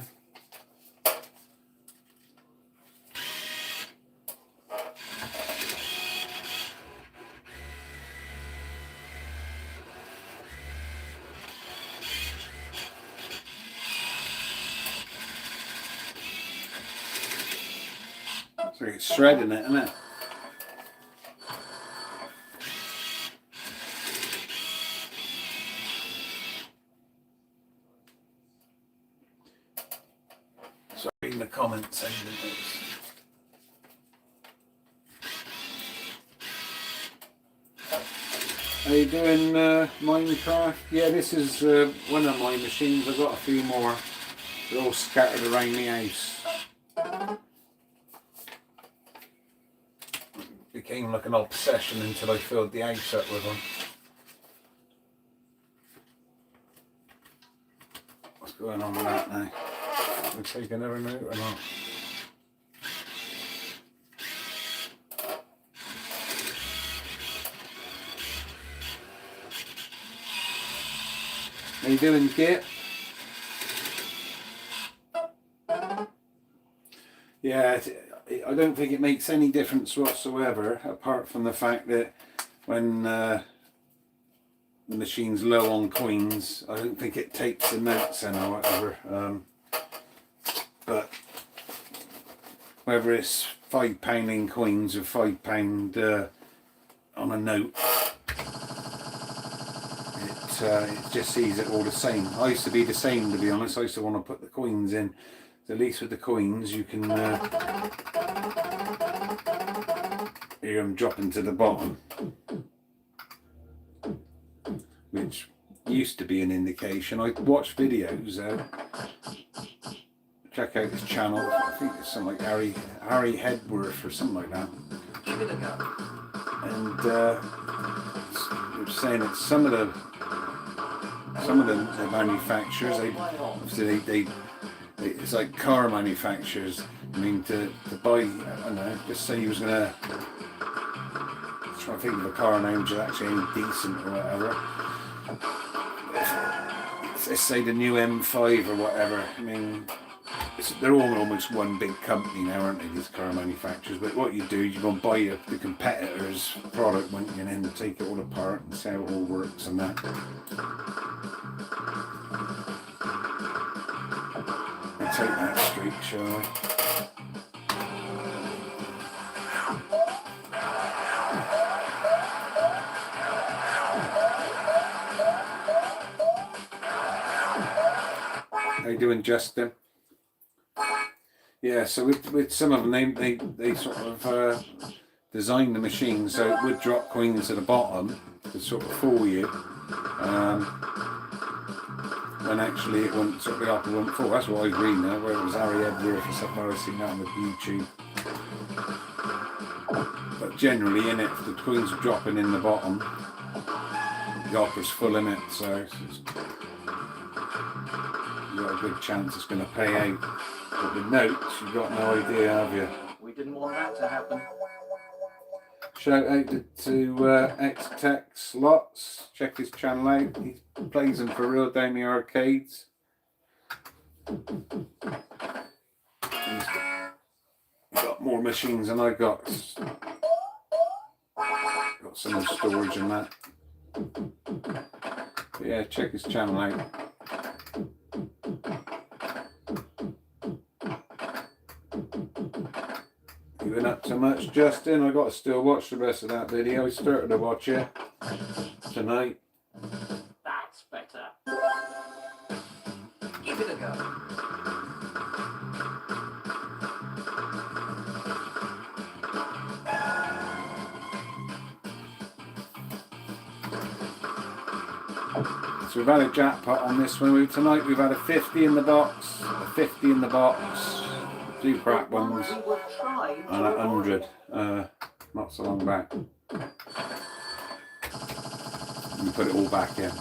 [SPEAKER 1] So it's shredding it, isn't it? Sorry, in the comments, Are you doing Minecraft? Yeah, this is one of my machines. I've got a few more. They're all scattered around the house. Became like an obsession until I filled the house up with them. What's going on with that now? We're taking everything out or not? How you doing, Git? Yeah, I don't think it makes any difference whatsoever, apart from the fact that when the machine's low on coins, I don't think it takes the notes in or whatever. But whether it's £5 in coins or £5 on a note, it just sees it all the same. I used to be the same, to be honest. I used to want to put the coins in. So at least with the coins you can hear them dropping to the bottom, which used to be an indication. I watch videos, check out his channel, I think it's something like Harry Hedworth or something like that.
[SPEAKER 2] Give it a go.
[SPEAKER 1] And they're saying that some of the manufacturers, they it's like car manufacturers. I mean, to buy, I don't know, just say he was going to try to think of a car name which is actually any decent or whatever. Let's say the new M5 or whatever. I mean, they're all almost one big company now, aren't they, these car manufacturers? But what you do is you go and buy the competitor's product, won't you, and then take it all apart and see how it all works and that. I'll take that straight, shall I? How you doing, Justin? Yeah, so with some of them, they sort of design the machine so it would drop coins to the bottom to sort of fool you. When actually it wouldn't sort of be up and wouldn't fall. That's what I agree now, where it was Harry Edworth or something. I've seen that on YouTube. But generally, in it, the coins are dropping in the bottom. The opera's full in it, so you've got a good chance it's going to pay out. But with notes, you've got no idea, have you?
[SPEAKER 2] We didn't want that to happen.
[SPEAKER 1] Shout out to X-Tex Lots. Check his channel out. He plays them for real down the arcades. He's got more machines than I got. Got some more storage and that. But yeah, check his channel out. You been up to much, Justin? I got to still watch the rest of that video. I started to watch it tonight.
[SPEAKER 2] That's better. Give it a go.
[SPEAKER 1] So we've had a jackpot on this one. Tonight we've had a 50 in the box, a 50 in the box, 2 crap ones, and 100 not so long back. And we put it all back in,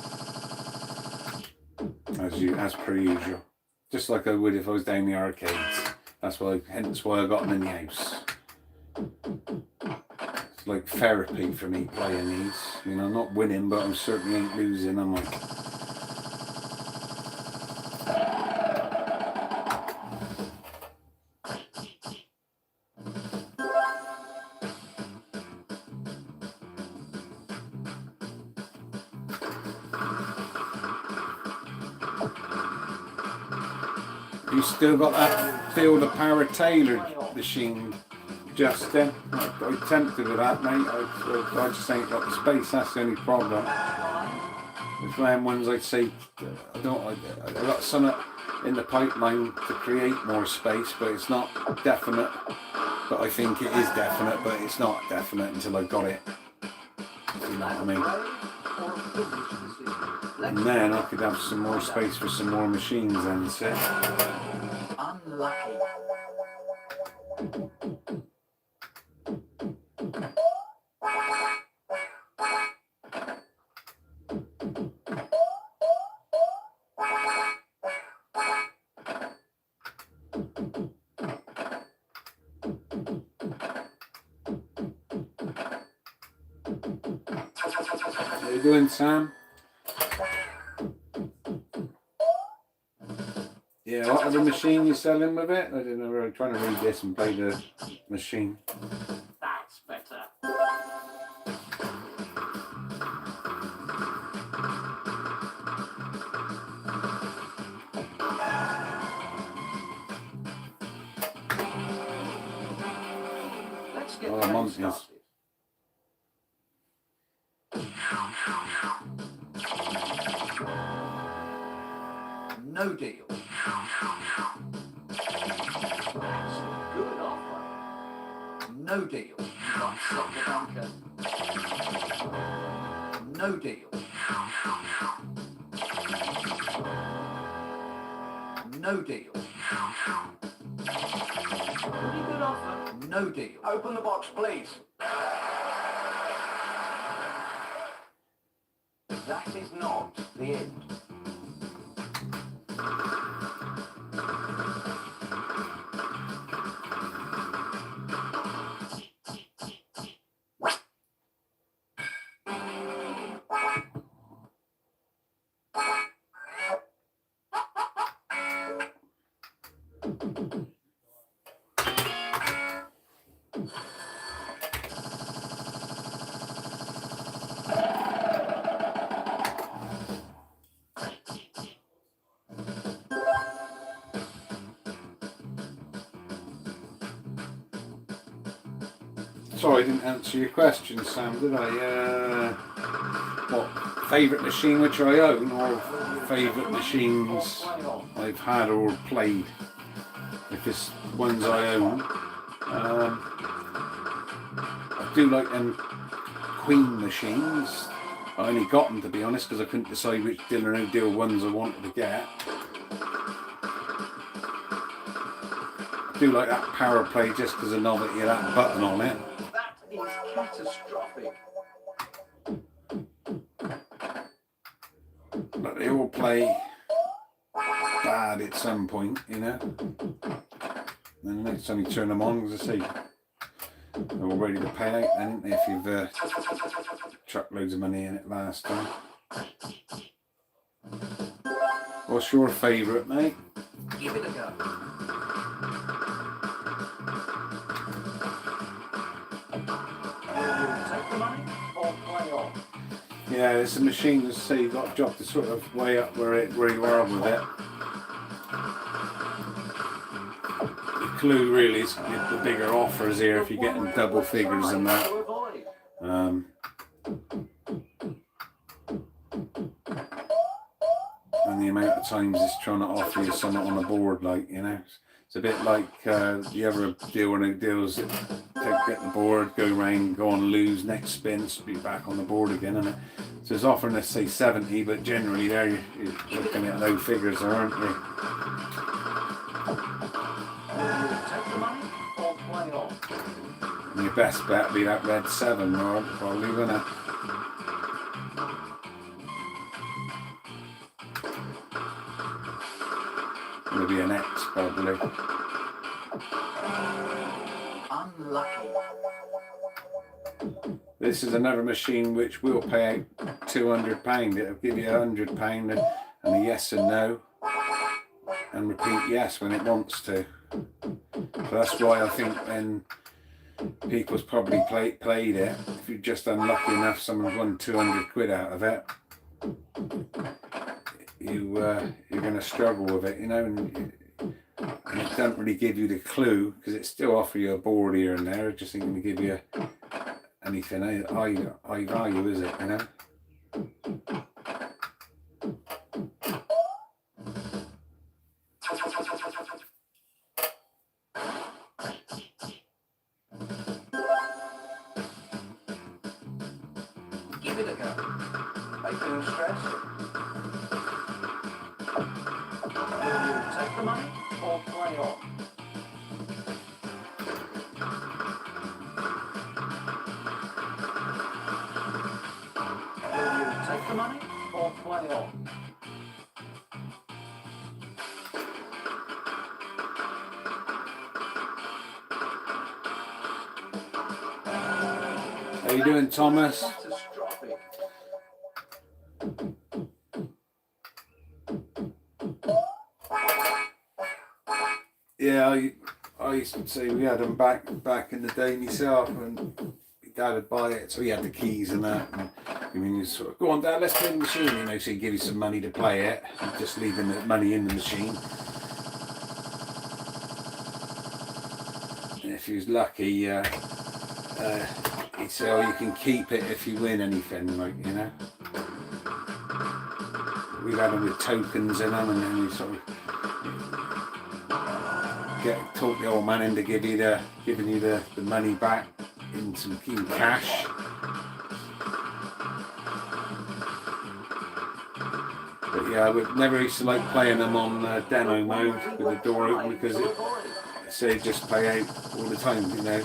[SPEAKER 1] as per usual, just like I would if I was down the arcades. Hence why I got them in the house. It's like therapy for me playing these. You know, I'm not winning, but I certainly ain't losing, am I? You still got that Field of Power tailored machine, Justin? I'm tempted with that, mate. I just ain't got the space. That's the only problem. With them ones, I'd say I got some in the pipeline to create more space, but it's not definite. But I think it is definite, but it's not definite until I got it. You know what I mean? And then I could have some more space for some more machines and set.
[SPEAKER 2] Unlucky.
[SPEAKER 1] How you doing, Sam? Yeah, what other machine you selling with it? I don't know, I'm trying to read this and play the machine.
[SPEAKER 2] That's better. Let's get
[SPEAKER 1] Oh,
[SPEAKER 2] the game
[SPEAKER 1] Monty's.
[SPEAKER 2] started. No deal. Good offer. No deal. You can't stop the bunker. No deal. No deal. Pretty good offer. No deal. Open the box, please. That is not the end.
[SPEAKER 1] Sorry, I didn't answer your question, Sam, did I? What, favourite machine which I own, or favourite machines I've had or played? If it's ones I own, I do like them Queen machines. I only got them, to be honest, because I couldn't decide which Deal or No Deal ones I wanted to get. I do like that Power Play just because of the novelty of that button on it.
[SPEAKER 2] That is catastrophic.
[SPEAKER 1] But they all play bad at some point, you know. And the next time you turn them on, as I say, they're all ready to pay out then, if you've chucked loads of money in it last time. What's your favourite, mate?
[SPEAKER 2] Give it a go. Take the money or play on.
[SPEAKER 1] Yeah, it's a machine to say you've got a job to sort of weigh up where you are with it. The clue really is the bigger offers here if you're getting double figures and that. And the amount of times it's trying to offer you something on a board, like, you know. It's a bit like the other deal when it deals, get the board, go round, go on, lose, next spin, be back on the board again, and so it's offering us say 70, but generally there you're looking at low figures, there, aren't you?
[SPEAKER 2] Take the money or play on.
[SPEAKER 1] And your best bet would be that red 7, Lord, probably, wouldn't it? Maybe an X, probably.
[SPEAKER 2] Unlucky.
[SPEAKER 1] This is another machine which will pay out £200. It'll give you £100 and a yes and no, and repeat yes when it wants to. So that's why I think when people's probably played it, if you're just unlucky enough, someone's won 200 quid out of it, you're going to struggle with it, you know, and it don't really give you the clue, because it still offer you a board here and there. It just ain't going to give you anything high value, is it, you know?
[SPEAKER 2] Give it a go. Are you feeling stressed? Will you take the money or play on? Will you take the money or play on?
[SPEAKER 1] How you doing, Thomas?
[SPEAKER 2] Catastrophic.
[SPEAKER 1] Yeah, I used to say we had them back in the day myself, and my dad would buy it, so he had the keys and that. And, I mean, you sort of, go on, Dad, let's play the machine, you know, so he'd give you some money to play it, and just leave the money in the machine. And if he was lucky, he'd say, oh, you can keep it if you win anything, like, you know. We've had them with tokens in them, and then we sort of talk the old man into giving you the money back in cash. But yeah, I would never used to like playing them on demo mode with the door open, because it just play out all the time, you know.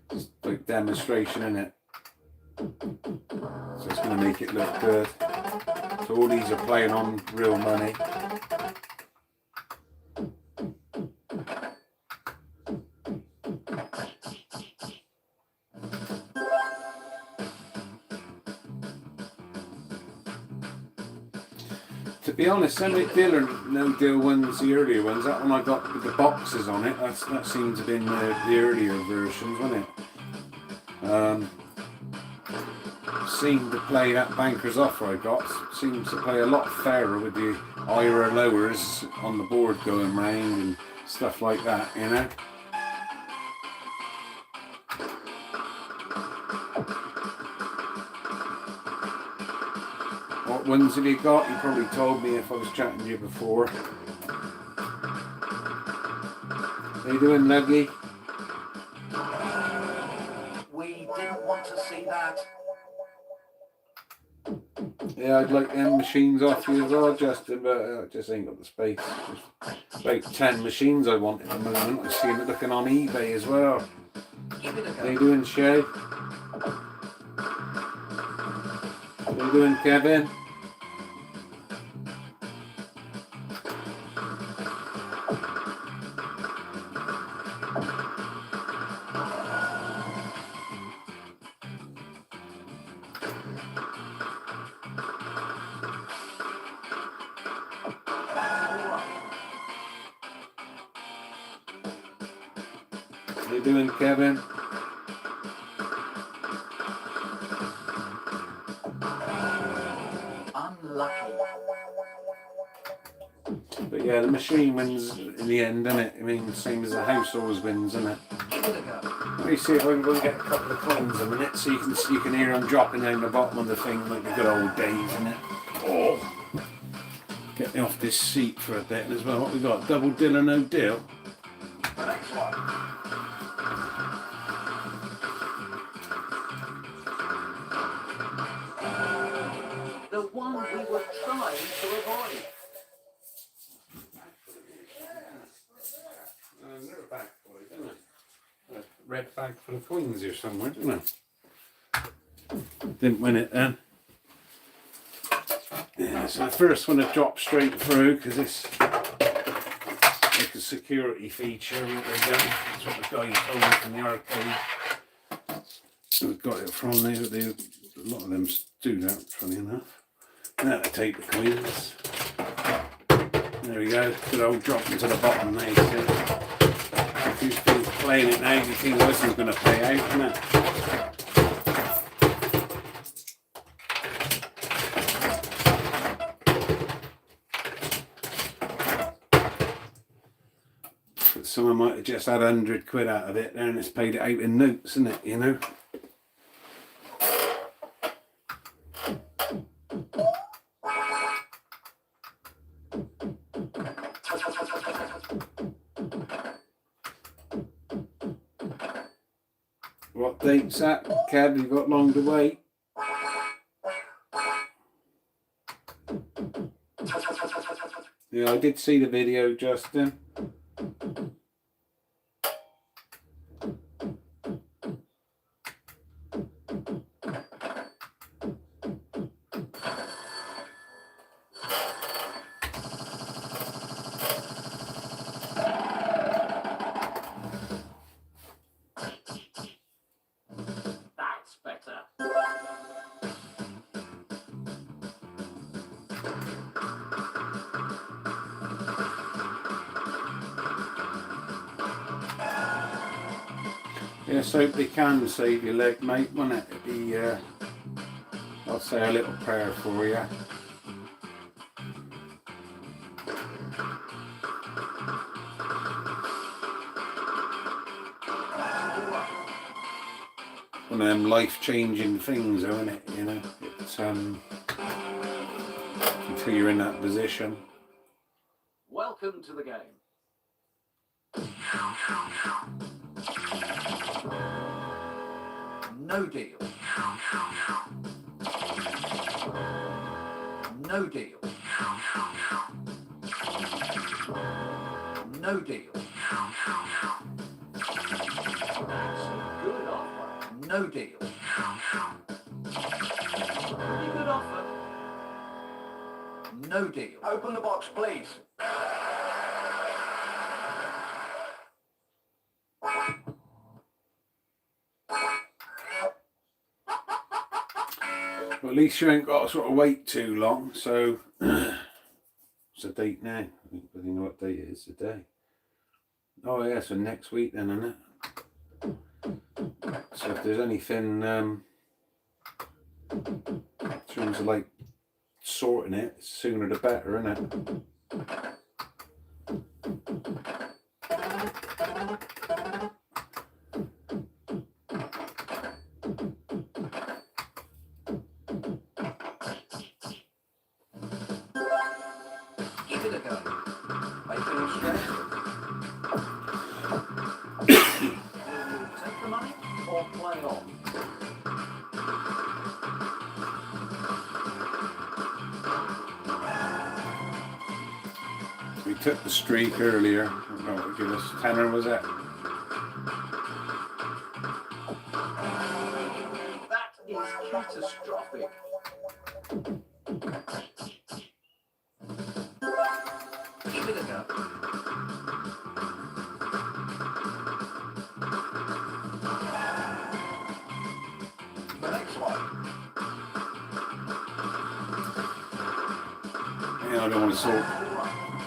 [SPEAKER 1] Just like demonstration, innit? So it's going to make it look good. So all these are playing on real money. To be honest, them no deal ones, the earlier ones, that one I got with the boxes on it, that seems to have been the earlier versions, wasn't it? Seemed to play that banker's offer I got, seems to play a lot fairer with the higher lowers on the board going round and stuff like that, you know? What ones have you got? You probably told me if I was chatting to you before. How you doing, Nuggy?
[SPEAKER 2] We didn't want to see that.
[SPEAKER 1] Yeah, I'd like them machines off you as well, Justin, but I just ain't got the space. There's about 10 machines I want at the moment. I see them looking on eBay as well.
[SPEAKER 2] Give it a go.
[SPEAKER 1] How you doing, Shay? How you doing, Kevin? How you doing, Kevin?
[SPEAKER 2] Unlucky.
[SPEAKER 1] But yeah, the machine wins in the end, isn't it? I mean, same as the house always wins, isn't it?
[SPEAKER 2] Give it a go.
[SPEAKER 1] Let me see if I can go and get a couple of coins a minute, so you can hear them dropping down the bottom of the thing like the good old days, isn't it? Oh, get me off this seat for a bit as well. What we got? Double deal or no deal?
[SPEAKER 2] The next one. The one we were trying to avoid.
[SPEAKER 1] A red bag full of coins here somewhere, didn't I? Didn't win it then. Yeah, so the first one to drop straight through because it's like a security feature. There we go. That's what the guy told me from the arcade. We got it from there. A lot of them do that, funny enough. Now to take the coins. There we go. Good old drop into the bottom there. You see. If you've been playing it now, you think this is going to pay out, isn't it? Someone might have just had 100 quid out of it there and it's paid it out in notes, isn't it, you know? What date's that, Kev? You've got long to wait. Yeah, I did see the video, Justin.
[SPEAKER 2] That's better.
[SPEAKER 1] Yes, hope they can save your leg, mate, won't it? It'd be, I'll say a little prayer for you. One of them life-changing things, though, isn't it? You know, it's until you're in that position.
[SPEAKER 2] Welcome to the game. No deal. No deal. No deal. That's a good offer. No deal. Pretty good offer. No deal. Open the box, please.
[SPEAKER 1] Well, at least you ain't got to sort of wait too long, so what's the date now? I think I know what date it is today. Oh yeah, so next week then, isn't it? So if there's anything in terms of like sorting it, sooner the better, isn't it?
[SPEAKER 2] Give it a go. Making a stress. Take the money or play on.
[SPEAKER 1] We took the streak earlier. I don't know what to give us. Tenner was it?
[SPEAKER 2] That is catastrophic. Give it a go. The next one.
[SPEAKER 1] Yeah, I don't want to talk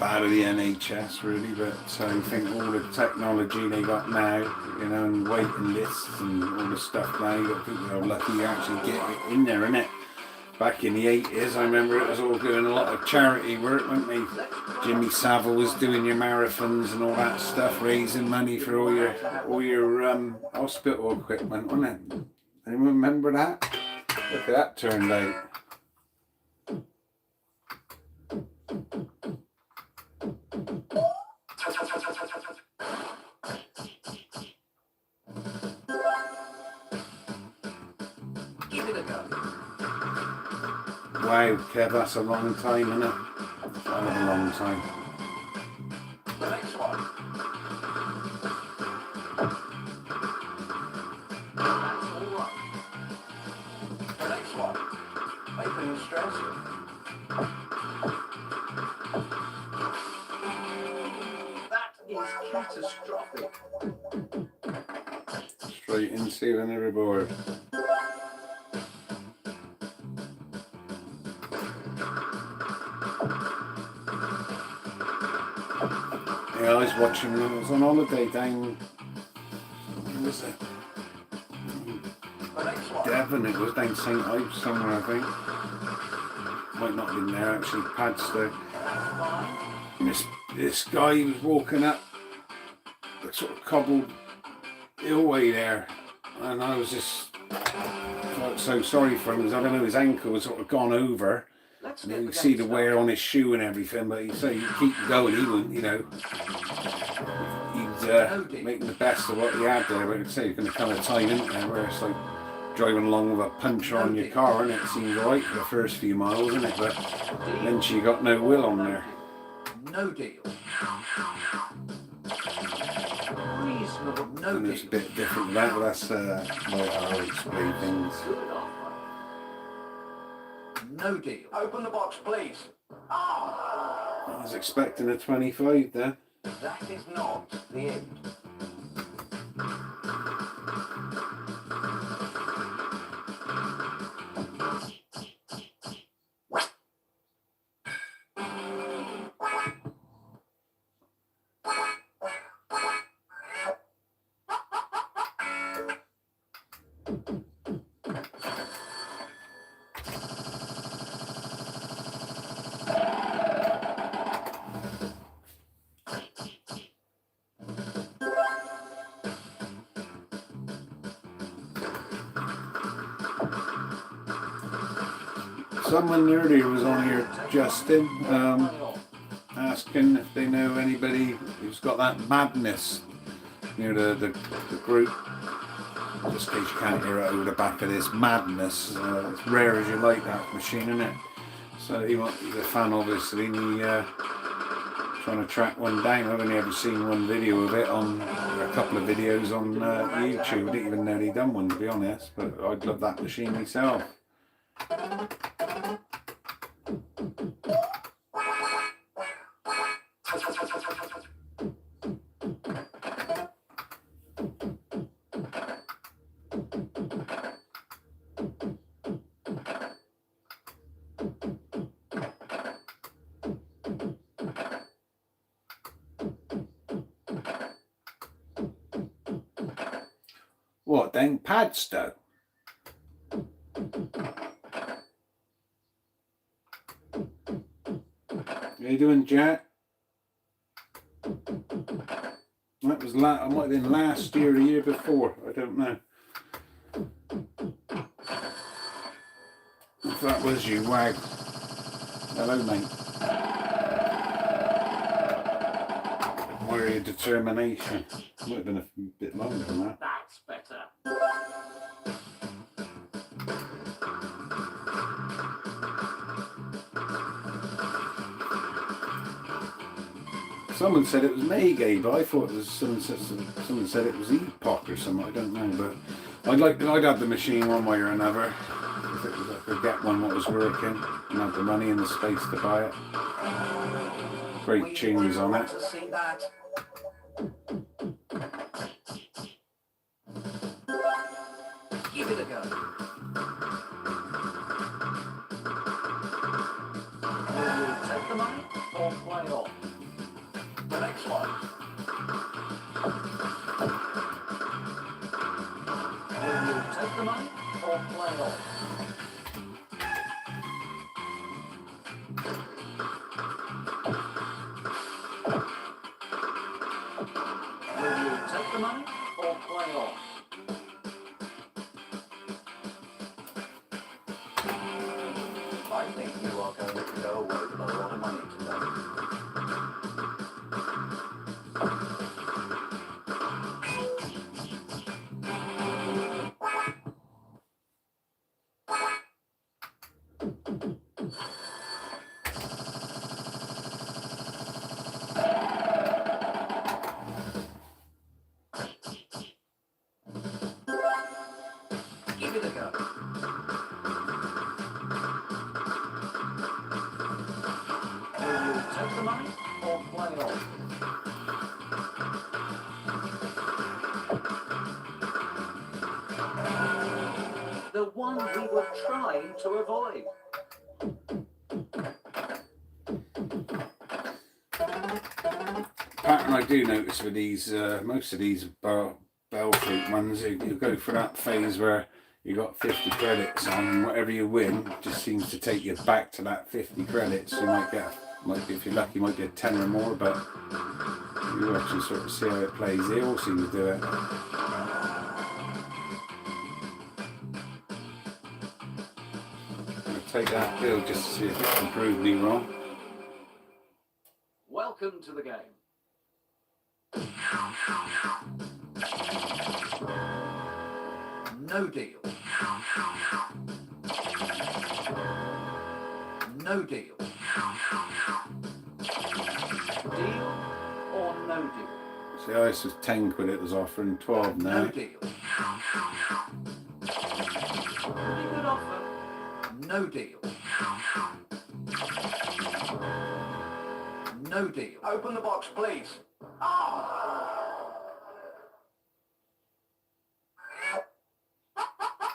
[SPEAKER 1] bad of the NHS really, but I think all the technology they got now, you know, and waiting lists and all the stuff now, you got people who are lucky you actually get it in there, innit? Back in the 80s, I remember it was all doing a lot of charity work, weren't they? Jimmy Savile was doing your marathons and all that stuff, raising money for all your hospital equipment, wasn't it? Anyone remember that? Look at that turned out.
[SPEAKER 2] it a go.
[SPEAKER 1] Wow, Kev, that's a long time, isn't it? Hell of a long time.
[SPEAKER 2] The next one. That's all right. The next one. Making stress. That is catastrophic.
[SPEAKER 1] Straight into another board. Yeah, I was watching, I was on holiday down, where was it?
[SPEAKER 2] The next one.
[SPEAKER 1] Devon, it was down St. Ives somewhere, I think. Might not have been there actually, Padstow. This guy was walking up the sort of cobbled hillway there, and I was just felt so sorry for him because I don't know, his ankle was sort of gone over.
[SPEAKER 2] Let's
[SPEAKER 1] And
[SPEAKER 2] get
[SPEAKER 1] you
[SPEAKER 2] the
[SPEAKER 1] could see the
[SPEAKER 2] game
[SPEAKER 1] wear on his shoe and everything, but he said he'd keep going, he wouldn't, you know. He'd make the best of what he had there, but I'd say you're going to come a time, isn't there, where it's like driving along with a puncture on your car, and it seems alright for the first few miles, isn't it? But then you got no will on there.
[SPEAKER 2] No deal. Reasonable, no
[SPEAKER 1] And it's a
[SPEAKER 2] deal.
[SPEAKER 1] bit different to that, but that's like how I explain things.
[SPEAKER 2] Good offer. No deal. Open the box, please. Ah!
[SPEAKER 1] I was expecting a 25 there.
[SPEAKER 2] That is not the end.
[SPEAKER 1] Someone earlier was on here, Justin, asking if they know anybody who's got that madness near the group. Just in case you can't hear it over the back of this madness. It's rare as you like that machine, isn't it? So he's a fan, obviously, and he trying to track one down. I've only ever seen one video of it on, or a couple of videos on YouTube. I didn't even know he'd done one, to be honest, but I'd love that machine myself. What, down Padstow? How you doing, Jack? That was I might have been last year or the year before, I don't know. If that was you, Wag. Hello, mate. Where are your determination? Might have been a bit longer than that.
[SPEAKER 2] That's better.
[SPEAKER 1] Someone said it was Maygay, but I thought it was someone said it was Epoch or something. I don't know, but I'd have the machine one way or another. If it was, I could get one that was working and have the money and the space to buy it. Great tunes on it.
[SPEAKER 2] To see that. Give it a go. Will you take the money or play off? The next one. Will you take the money or play off? Will you take the money or play off? I think you are going to go away with a lot of money today. The one we were trying to avoid.
[SPEAKER 1] Pattern I do notice with these, most of these bell fruit ones, you go for that phase where you got 50 credits on, and whatever you win just seems to take you back to that 50 credits. You might get, if you're lucky, you might get 10 or more, but you actually sort of see how it plays. They all seem to do it. I'll take that bill just to see if it can prove me wrong.
[SPEAKER 2] Welcome to the game. No deal. No deal. Deal or no deal?
[SPEAKER 1] See, this was 10 quid it was offering, 12 now.
[SPEAKER 2] No deal. Pretty good offer. No deal. No deal. Open the box, please.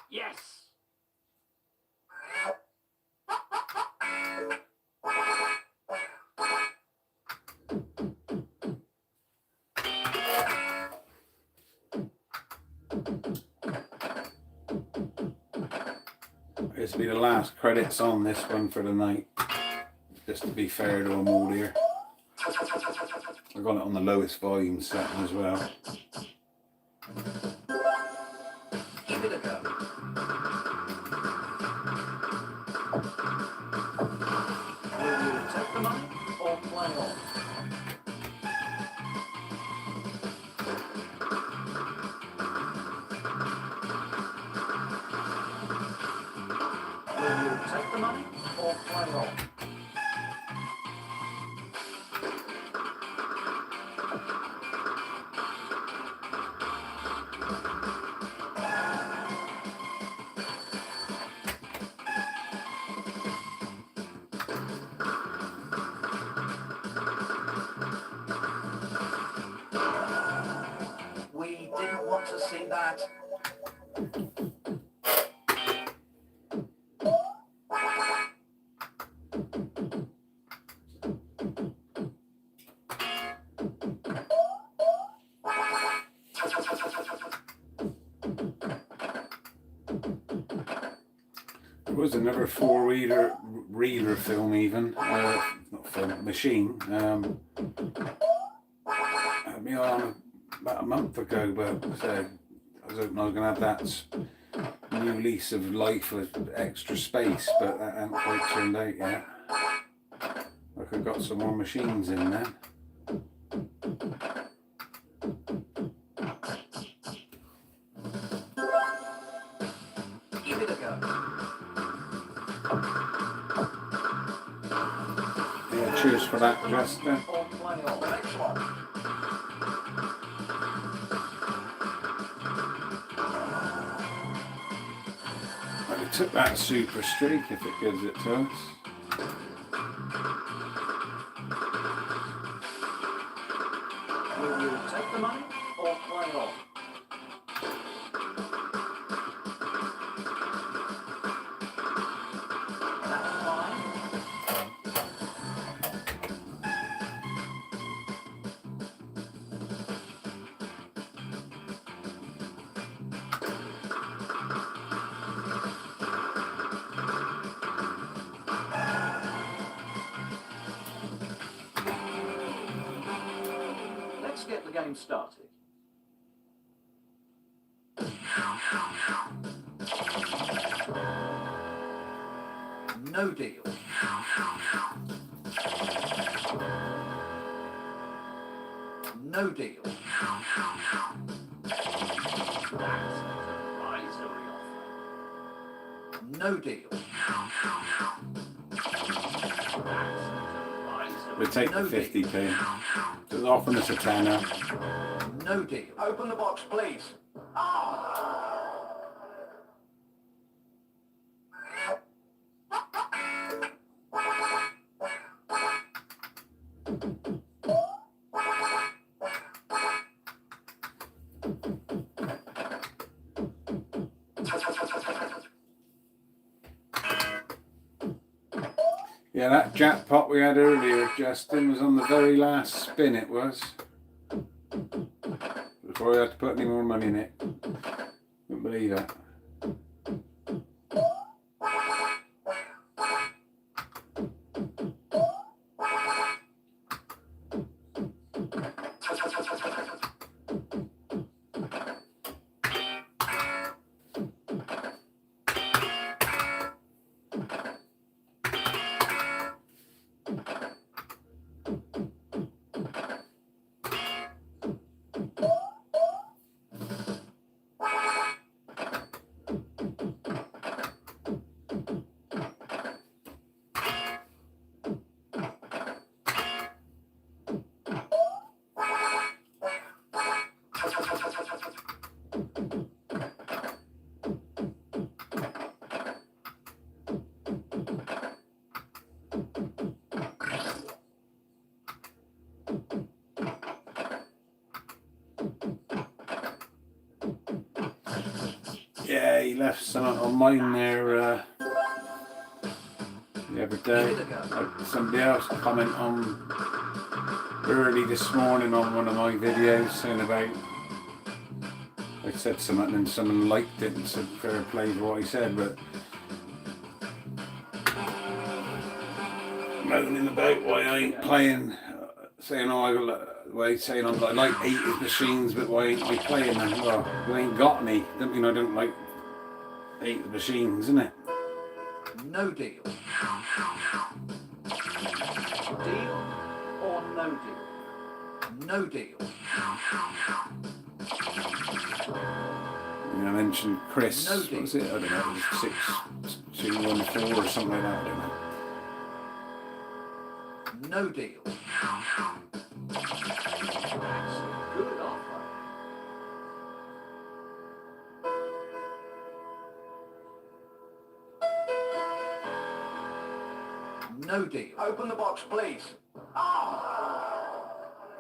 [SPEAKER 2] Yes.
[SPEAKER 1] This will be the last credits on this one for the night, just to be fair to them all here. I got it on the lowest volume setting as well.
[SPEAKER 2] Give it a go. Will you take the money or play on? Will you take the money or play on? We didn't want to see that.
[SPEAKER 1] There was another reeler film even, not film, machine. Had me on about a month ago, but I was hoping I was going to have that new lease of life with extra space, but that hasn't quite turned out yet. Like I've got some more machines in there.
[SPEAKER 2] Give it a go.
[SPEAKER 1] Yeah, cheers for that, Jester.
[SPEAKER 2] Or play on. The next one.
[SPEAKER 1] I took that super streak if it gives it to us.
[SPEAKER 2] Will you take the money or play on? That's fine. Let's get the game started. No deal. No deal. That's an advisory offer. No deal. That's an advisory.
[SPEAKER 1] We'll take the
[SPEAKER 2] No deal.
[SPEAKER 1] 50p. It's offering us a tenner.
[SPEAKER 2] No deal. Open the box, please.
[SPEAKER 1] Yeah, that jackpot we had earlier, Justin, was on the very last spin it was. Before I had to put any more money in it. Couldn't believe that. Yeah, he left something on mine there the other day. Somebody else comment on early this morning on one of my videos saying about I said something and someone liked it and said fair play for what I said, but moaning about why I ain't playing, saying I like 80 machines, but why ain't I playing them? Well, you ain't got any. Don't mean I don't like 80 machines, isn't it?
[SPEAKER 2] No deal. Deal or no deal? No deal.
[SPEAKER 1] You know, I mentioned Chris.
[SPEAKER 2] No
[SPEAKER 1] What
[SPEAKER 2] deal.
[SPEAKER 1] was it? I don't know. It was 6214 or something like that. I don't know.
[SPEAKER 2] No deal. Good offer. No deal. Open the box, please.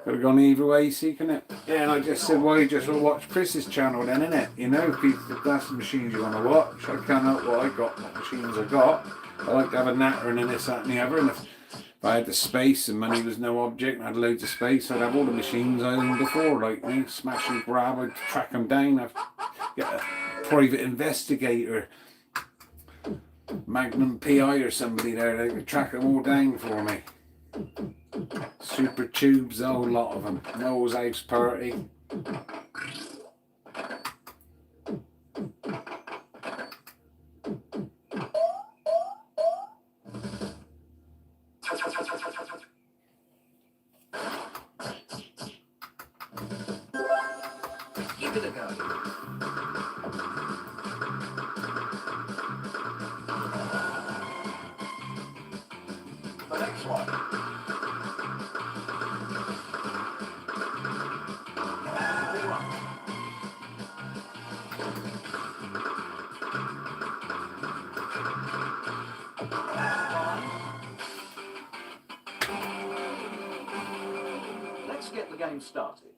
[SPEAKER 1] Could have gone either way, see, can it? Yeah, and I just said, well, you just watch Chris's channel then, innit? You know, if that's the machines you want to watch. I can't help what I got, what machines I got. I like to have a natter and this, that and the other. And if I had the space and money was no object and I had loads of space, I'd have all the machines I owned before. Like, you know, smash and grab, I'd track them down. I'd get a private investigator, Magnum PI or somebody there, they could track them all down for me. Super tubes, a whole lot of them. Noel's House Party.
[SPEAKER 2] Give it a go. The next one. Rerun. Let's get the game started.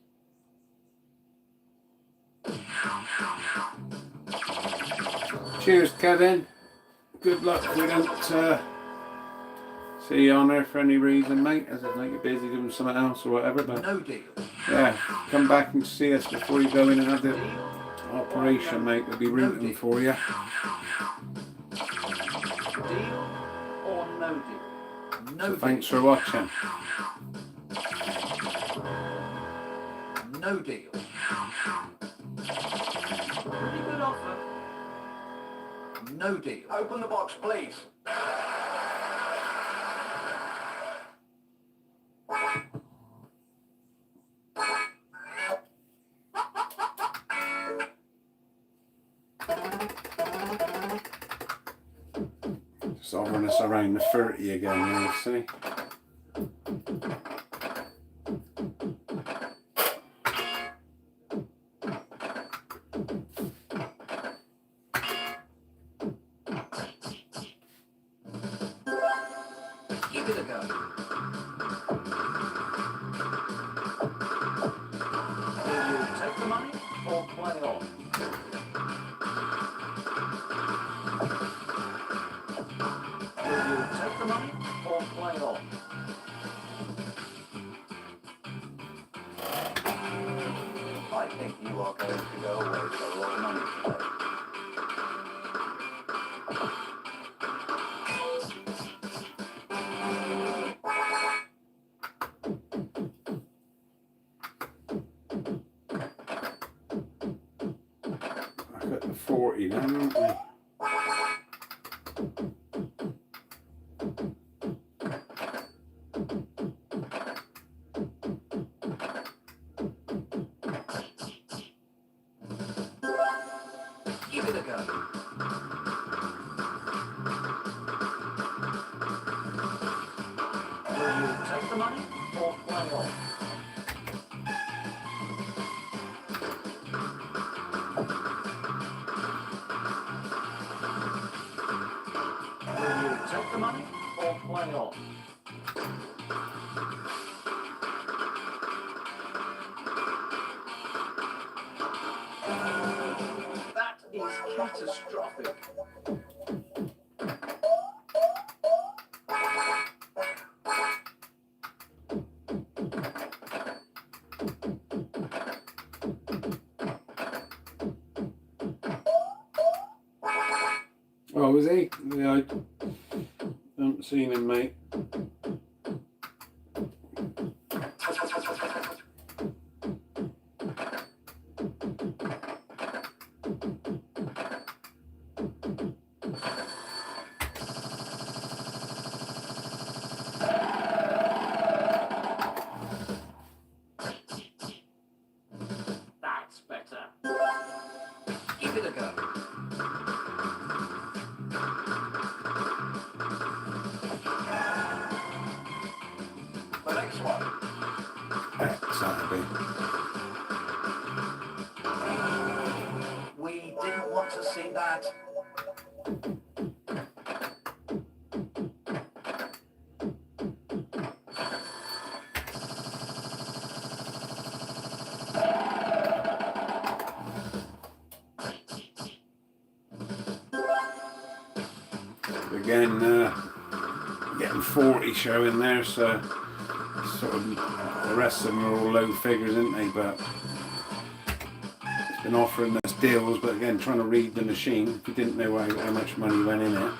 [SPEAKER 1] Cheers, Kevin. Good luck if we don't see you on there for any reason, mate. As if like you're busy doing something else or whatever. But
[SPEAKER 2] No deal.
[SPEAKER 1] yeah, come back and see us before you go in and have the
[SPEAKER 2] Deal
[SPEAKER 1] operation, mate. We'll be rooting for you.
[SPEAKER 2] Deal or no deal? No
[SPEAKER 1] So
[SPEAKER 2] deal.
[SPEAKER 1] thanks for watching.
[SPEAKER 2] No deal. Pretty good offer. No deal. Open the box, please.
[SPEAKER 1] Just hovering us around the 30 again, you see.
[SPEAKER 2] Give it a go. Will you take the money or play on? Will you take the money or or play on? I think you are going to go away with a lot of money today.
[SPEAKER 1] Back at the 40 then, aren't we?
[SPEAKER 2] Give it a go. Will you take the money or play on? Will you take the money or play on? That is catastrophic.
[SPEAKER 1] Oh, was he? Yeah, I haven't seen him, mate.
[SPEAKER 2] That's better. Give it a go. The next one.
[SPEAKER 1] Saturday.
[SPEAKER 2] We didn't want to see that.
[SPEAKER 1] Again, getting 40 showing there, so sort of the rest of them are all low figures, aren't they? But it's been offering us deals, but again, trying to read the machine. If you didn't know how much money went in it.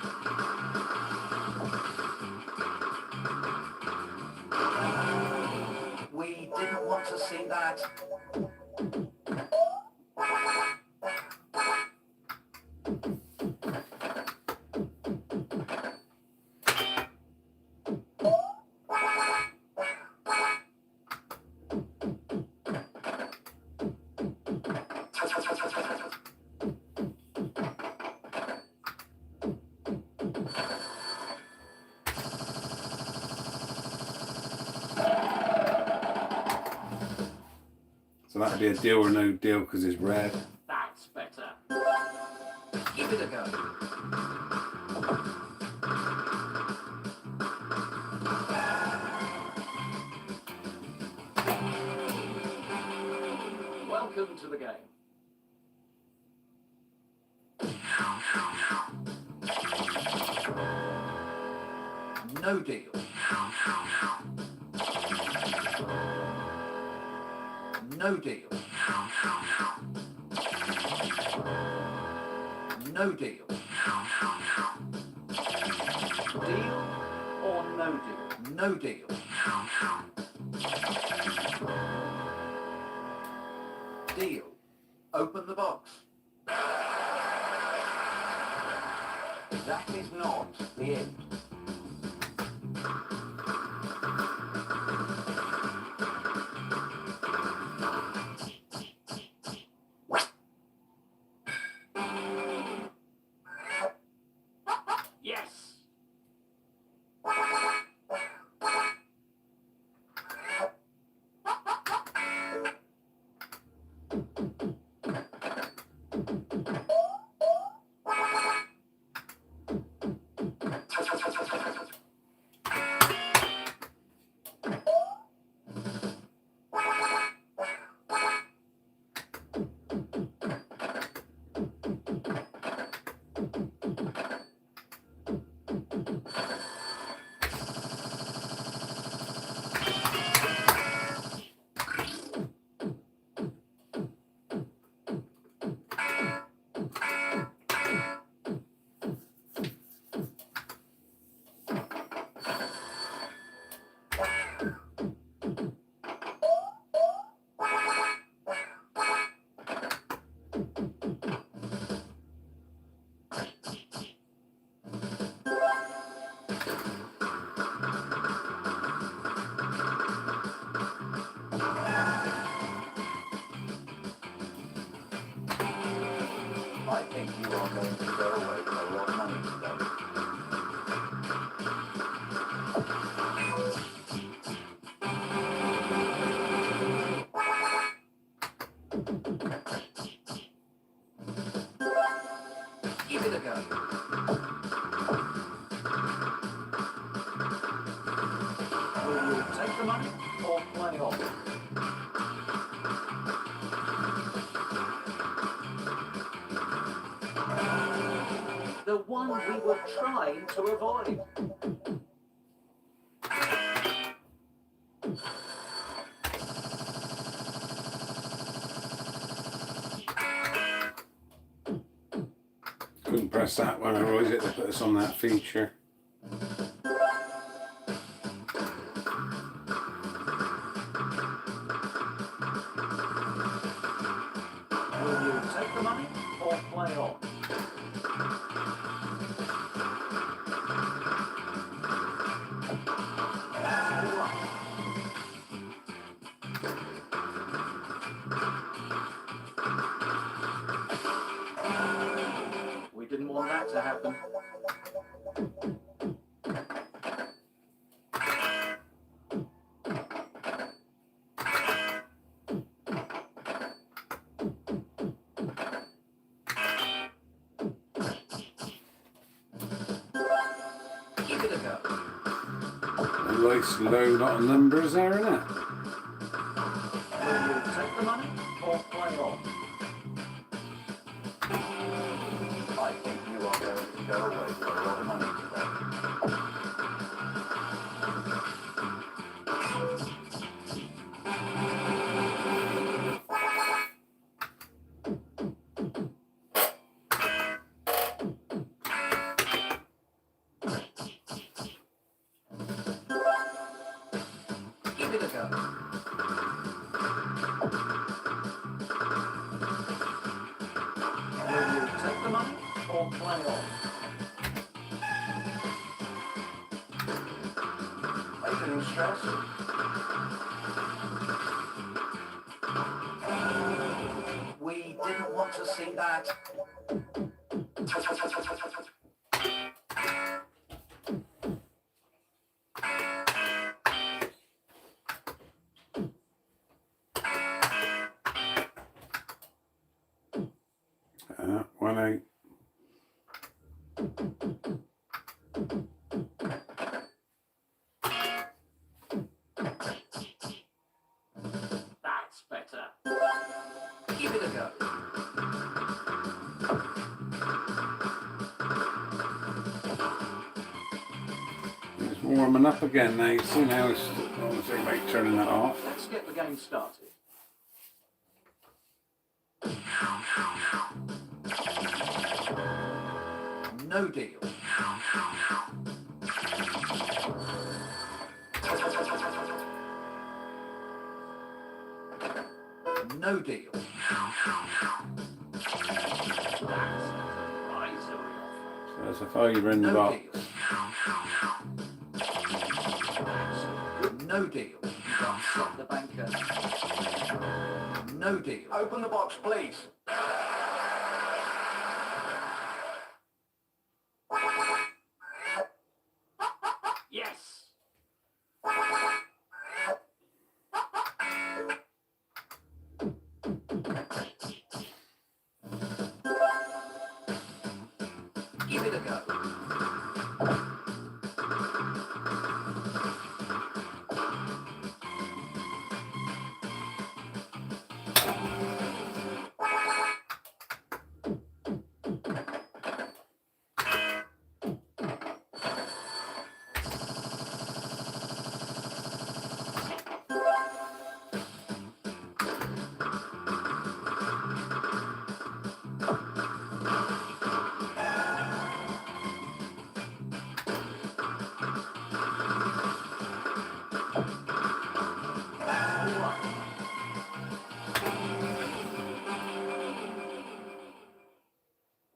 [SPEAKER 2] We didn't want to see that.
[SPEAKER 1] So that'd be a deal or no deal because it's red.
[SPEAKER 2] That's better. Give it a go. Welcome to the game. No deal. No deal. No deal. Deal or no deal? No deal. Deal. Open the box. That is not the end. Yes. go away with a lot of money today. Give it a go. Will you take the money or play on? The one we were trying to avoid.
[SPEAKER 1] Couldn't press that one, otherwise it would put us on that feature.
[SPEAKER 2] Will you take the money or play on? We didn't want that to happen. Give it a go.
[SPEAKER 1] A nice low lot of numbers there, isn't it?
[SPEAKER 2] Will you take the money or play on? I think you are going to go away with a lot of money today. Give it a go. Will you take the money or play on? Making stress? We didn't want to see that.
[SPEAKER 1] One out.
[SPEAKER 2] That's better. Give it a go.
[SPEAKER 1] It's warming up again now. You see now it's obviously like turning that off.
[SPEAKER 2] Let's get the game started. No deal. No deal. That's advisory offer.
[SPEAKER 1] So there's a fiver in the
[SPEAKER 2] No
[SPEAKER 1] box.
[SPEAKER 2] deal. No deal. You can't stop the banker. No deal. Open the box, please. Yes. Give it a go.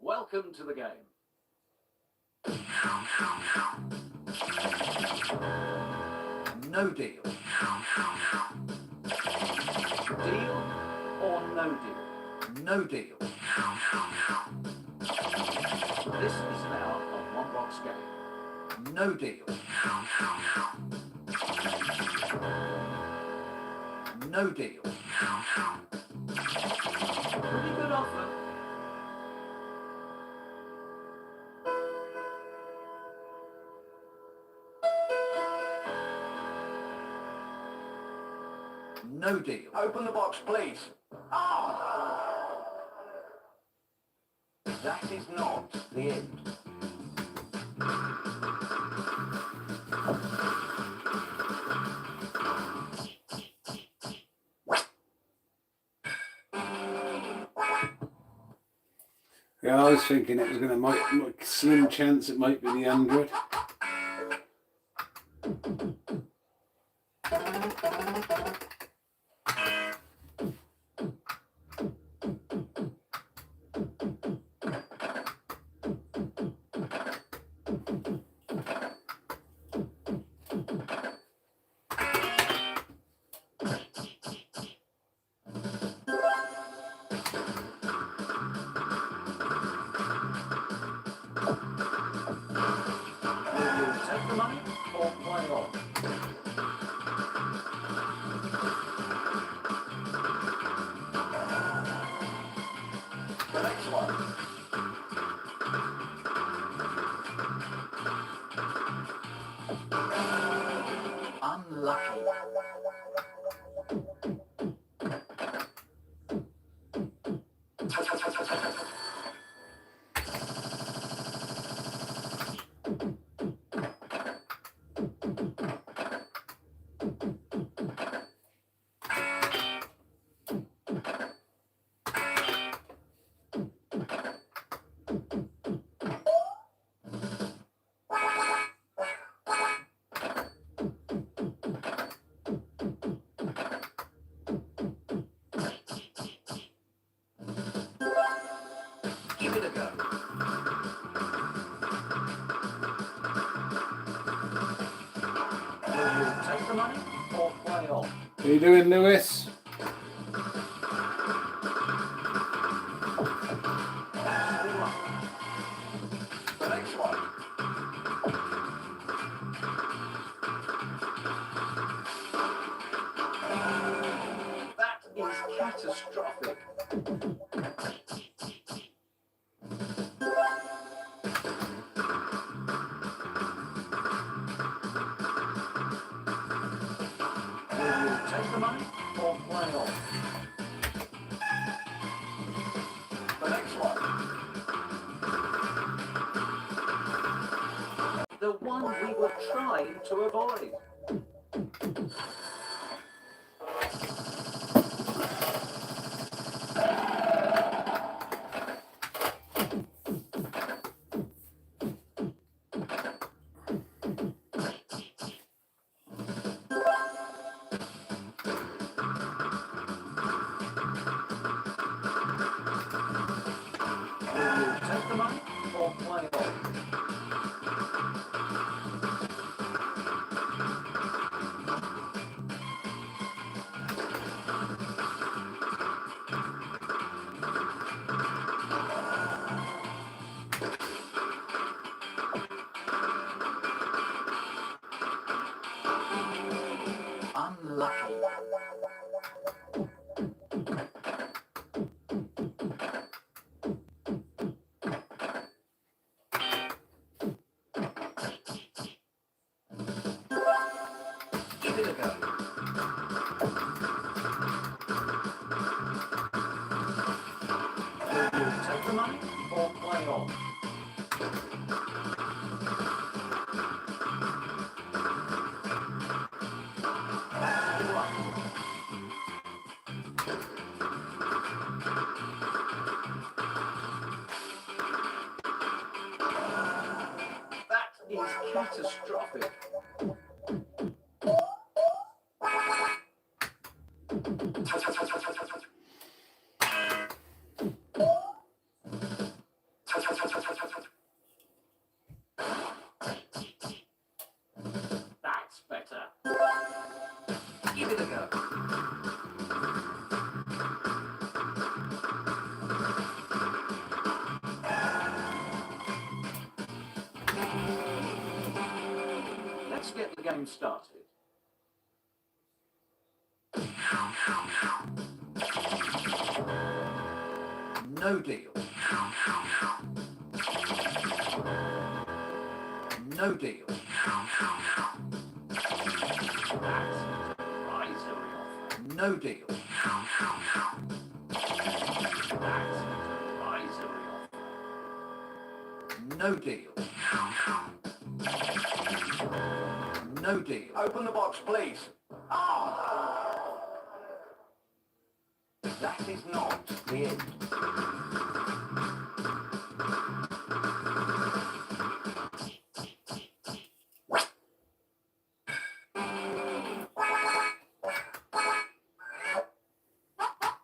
[SPEAKER 2] Welcome to the game. No deal. Deal or no deal? No deal. next game. No deal. No deal. Pretty good offer. No deal. Open the box, please. Ah! That is not the end.
[SPEAKER 1] Yeah, I was thinking it was going to might slim chance it might be the 100.
[SPEAKER 2] Take the money or play on. The next one. Unlucky. Give it a go. Will you take the money or play on?
[SPEAKER 1] How you doing, Lewis?
[SPEAKER 2] The next one. That is catastrophic. Will you take the money or play on? The next one. The one we were trying to avoid. Will you take the money or play on? Unlucky. Give it a go. Will you take the money or play on? That is catastrophic. That's better. Give it a go. get the game started. No deal. No deal. That's advisory offer. No deal. That's advisory offer. No deal. No deal. Open the box, please. Ah! That is not the end.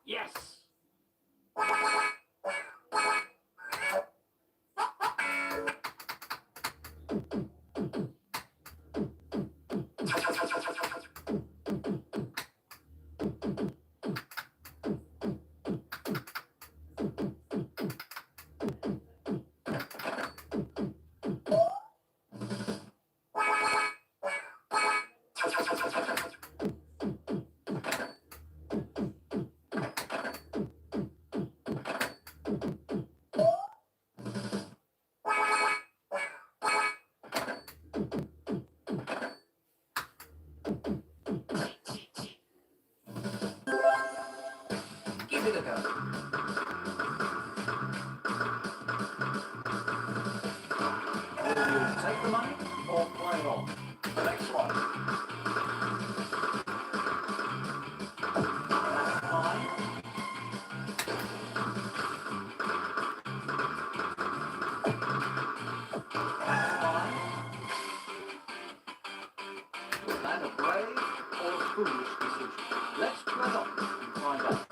[SPEAKER 2] Yes. Give it a go. Will you take the money or play on? The next one. That's fine. That's fine. Was that a brave or a foolish decision? Let's play on and find out.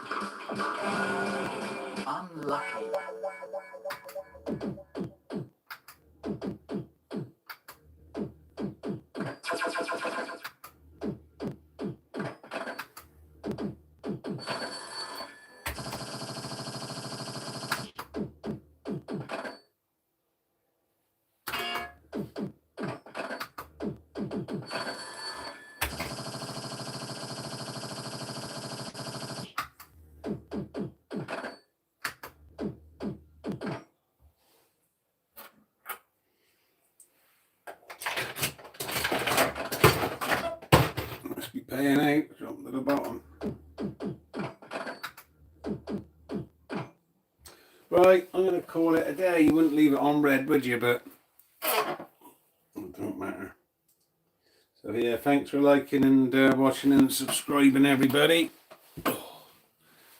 [SPEAKER 2] Unlucky.
[SPEAKER 1] Must be paying out. Drop to the bottom. Right, I'm going to call it a day. You wouldn't leave it on red, would you? But it don't matter. So yeah, thanks for liking and watching and subscribing, everybody. At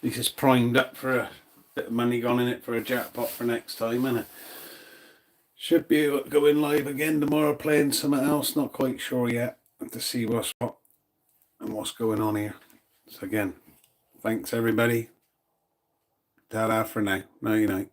[SPEAKER 1] least it's primed up for a bit of money gone in it for a jackpot for next time, and it should be able to go in live again tomorrow playing something else. Not quite sure yet. Have to see what's what and what's going on here. So again, thanks everybody. Ta-da for now. Night night.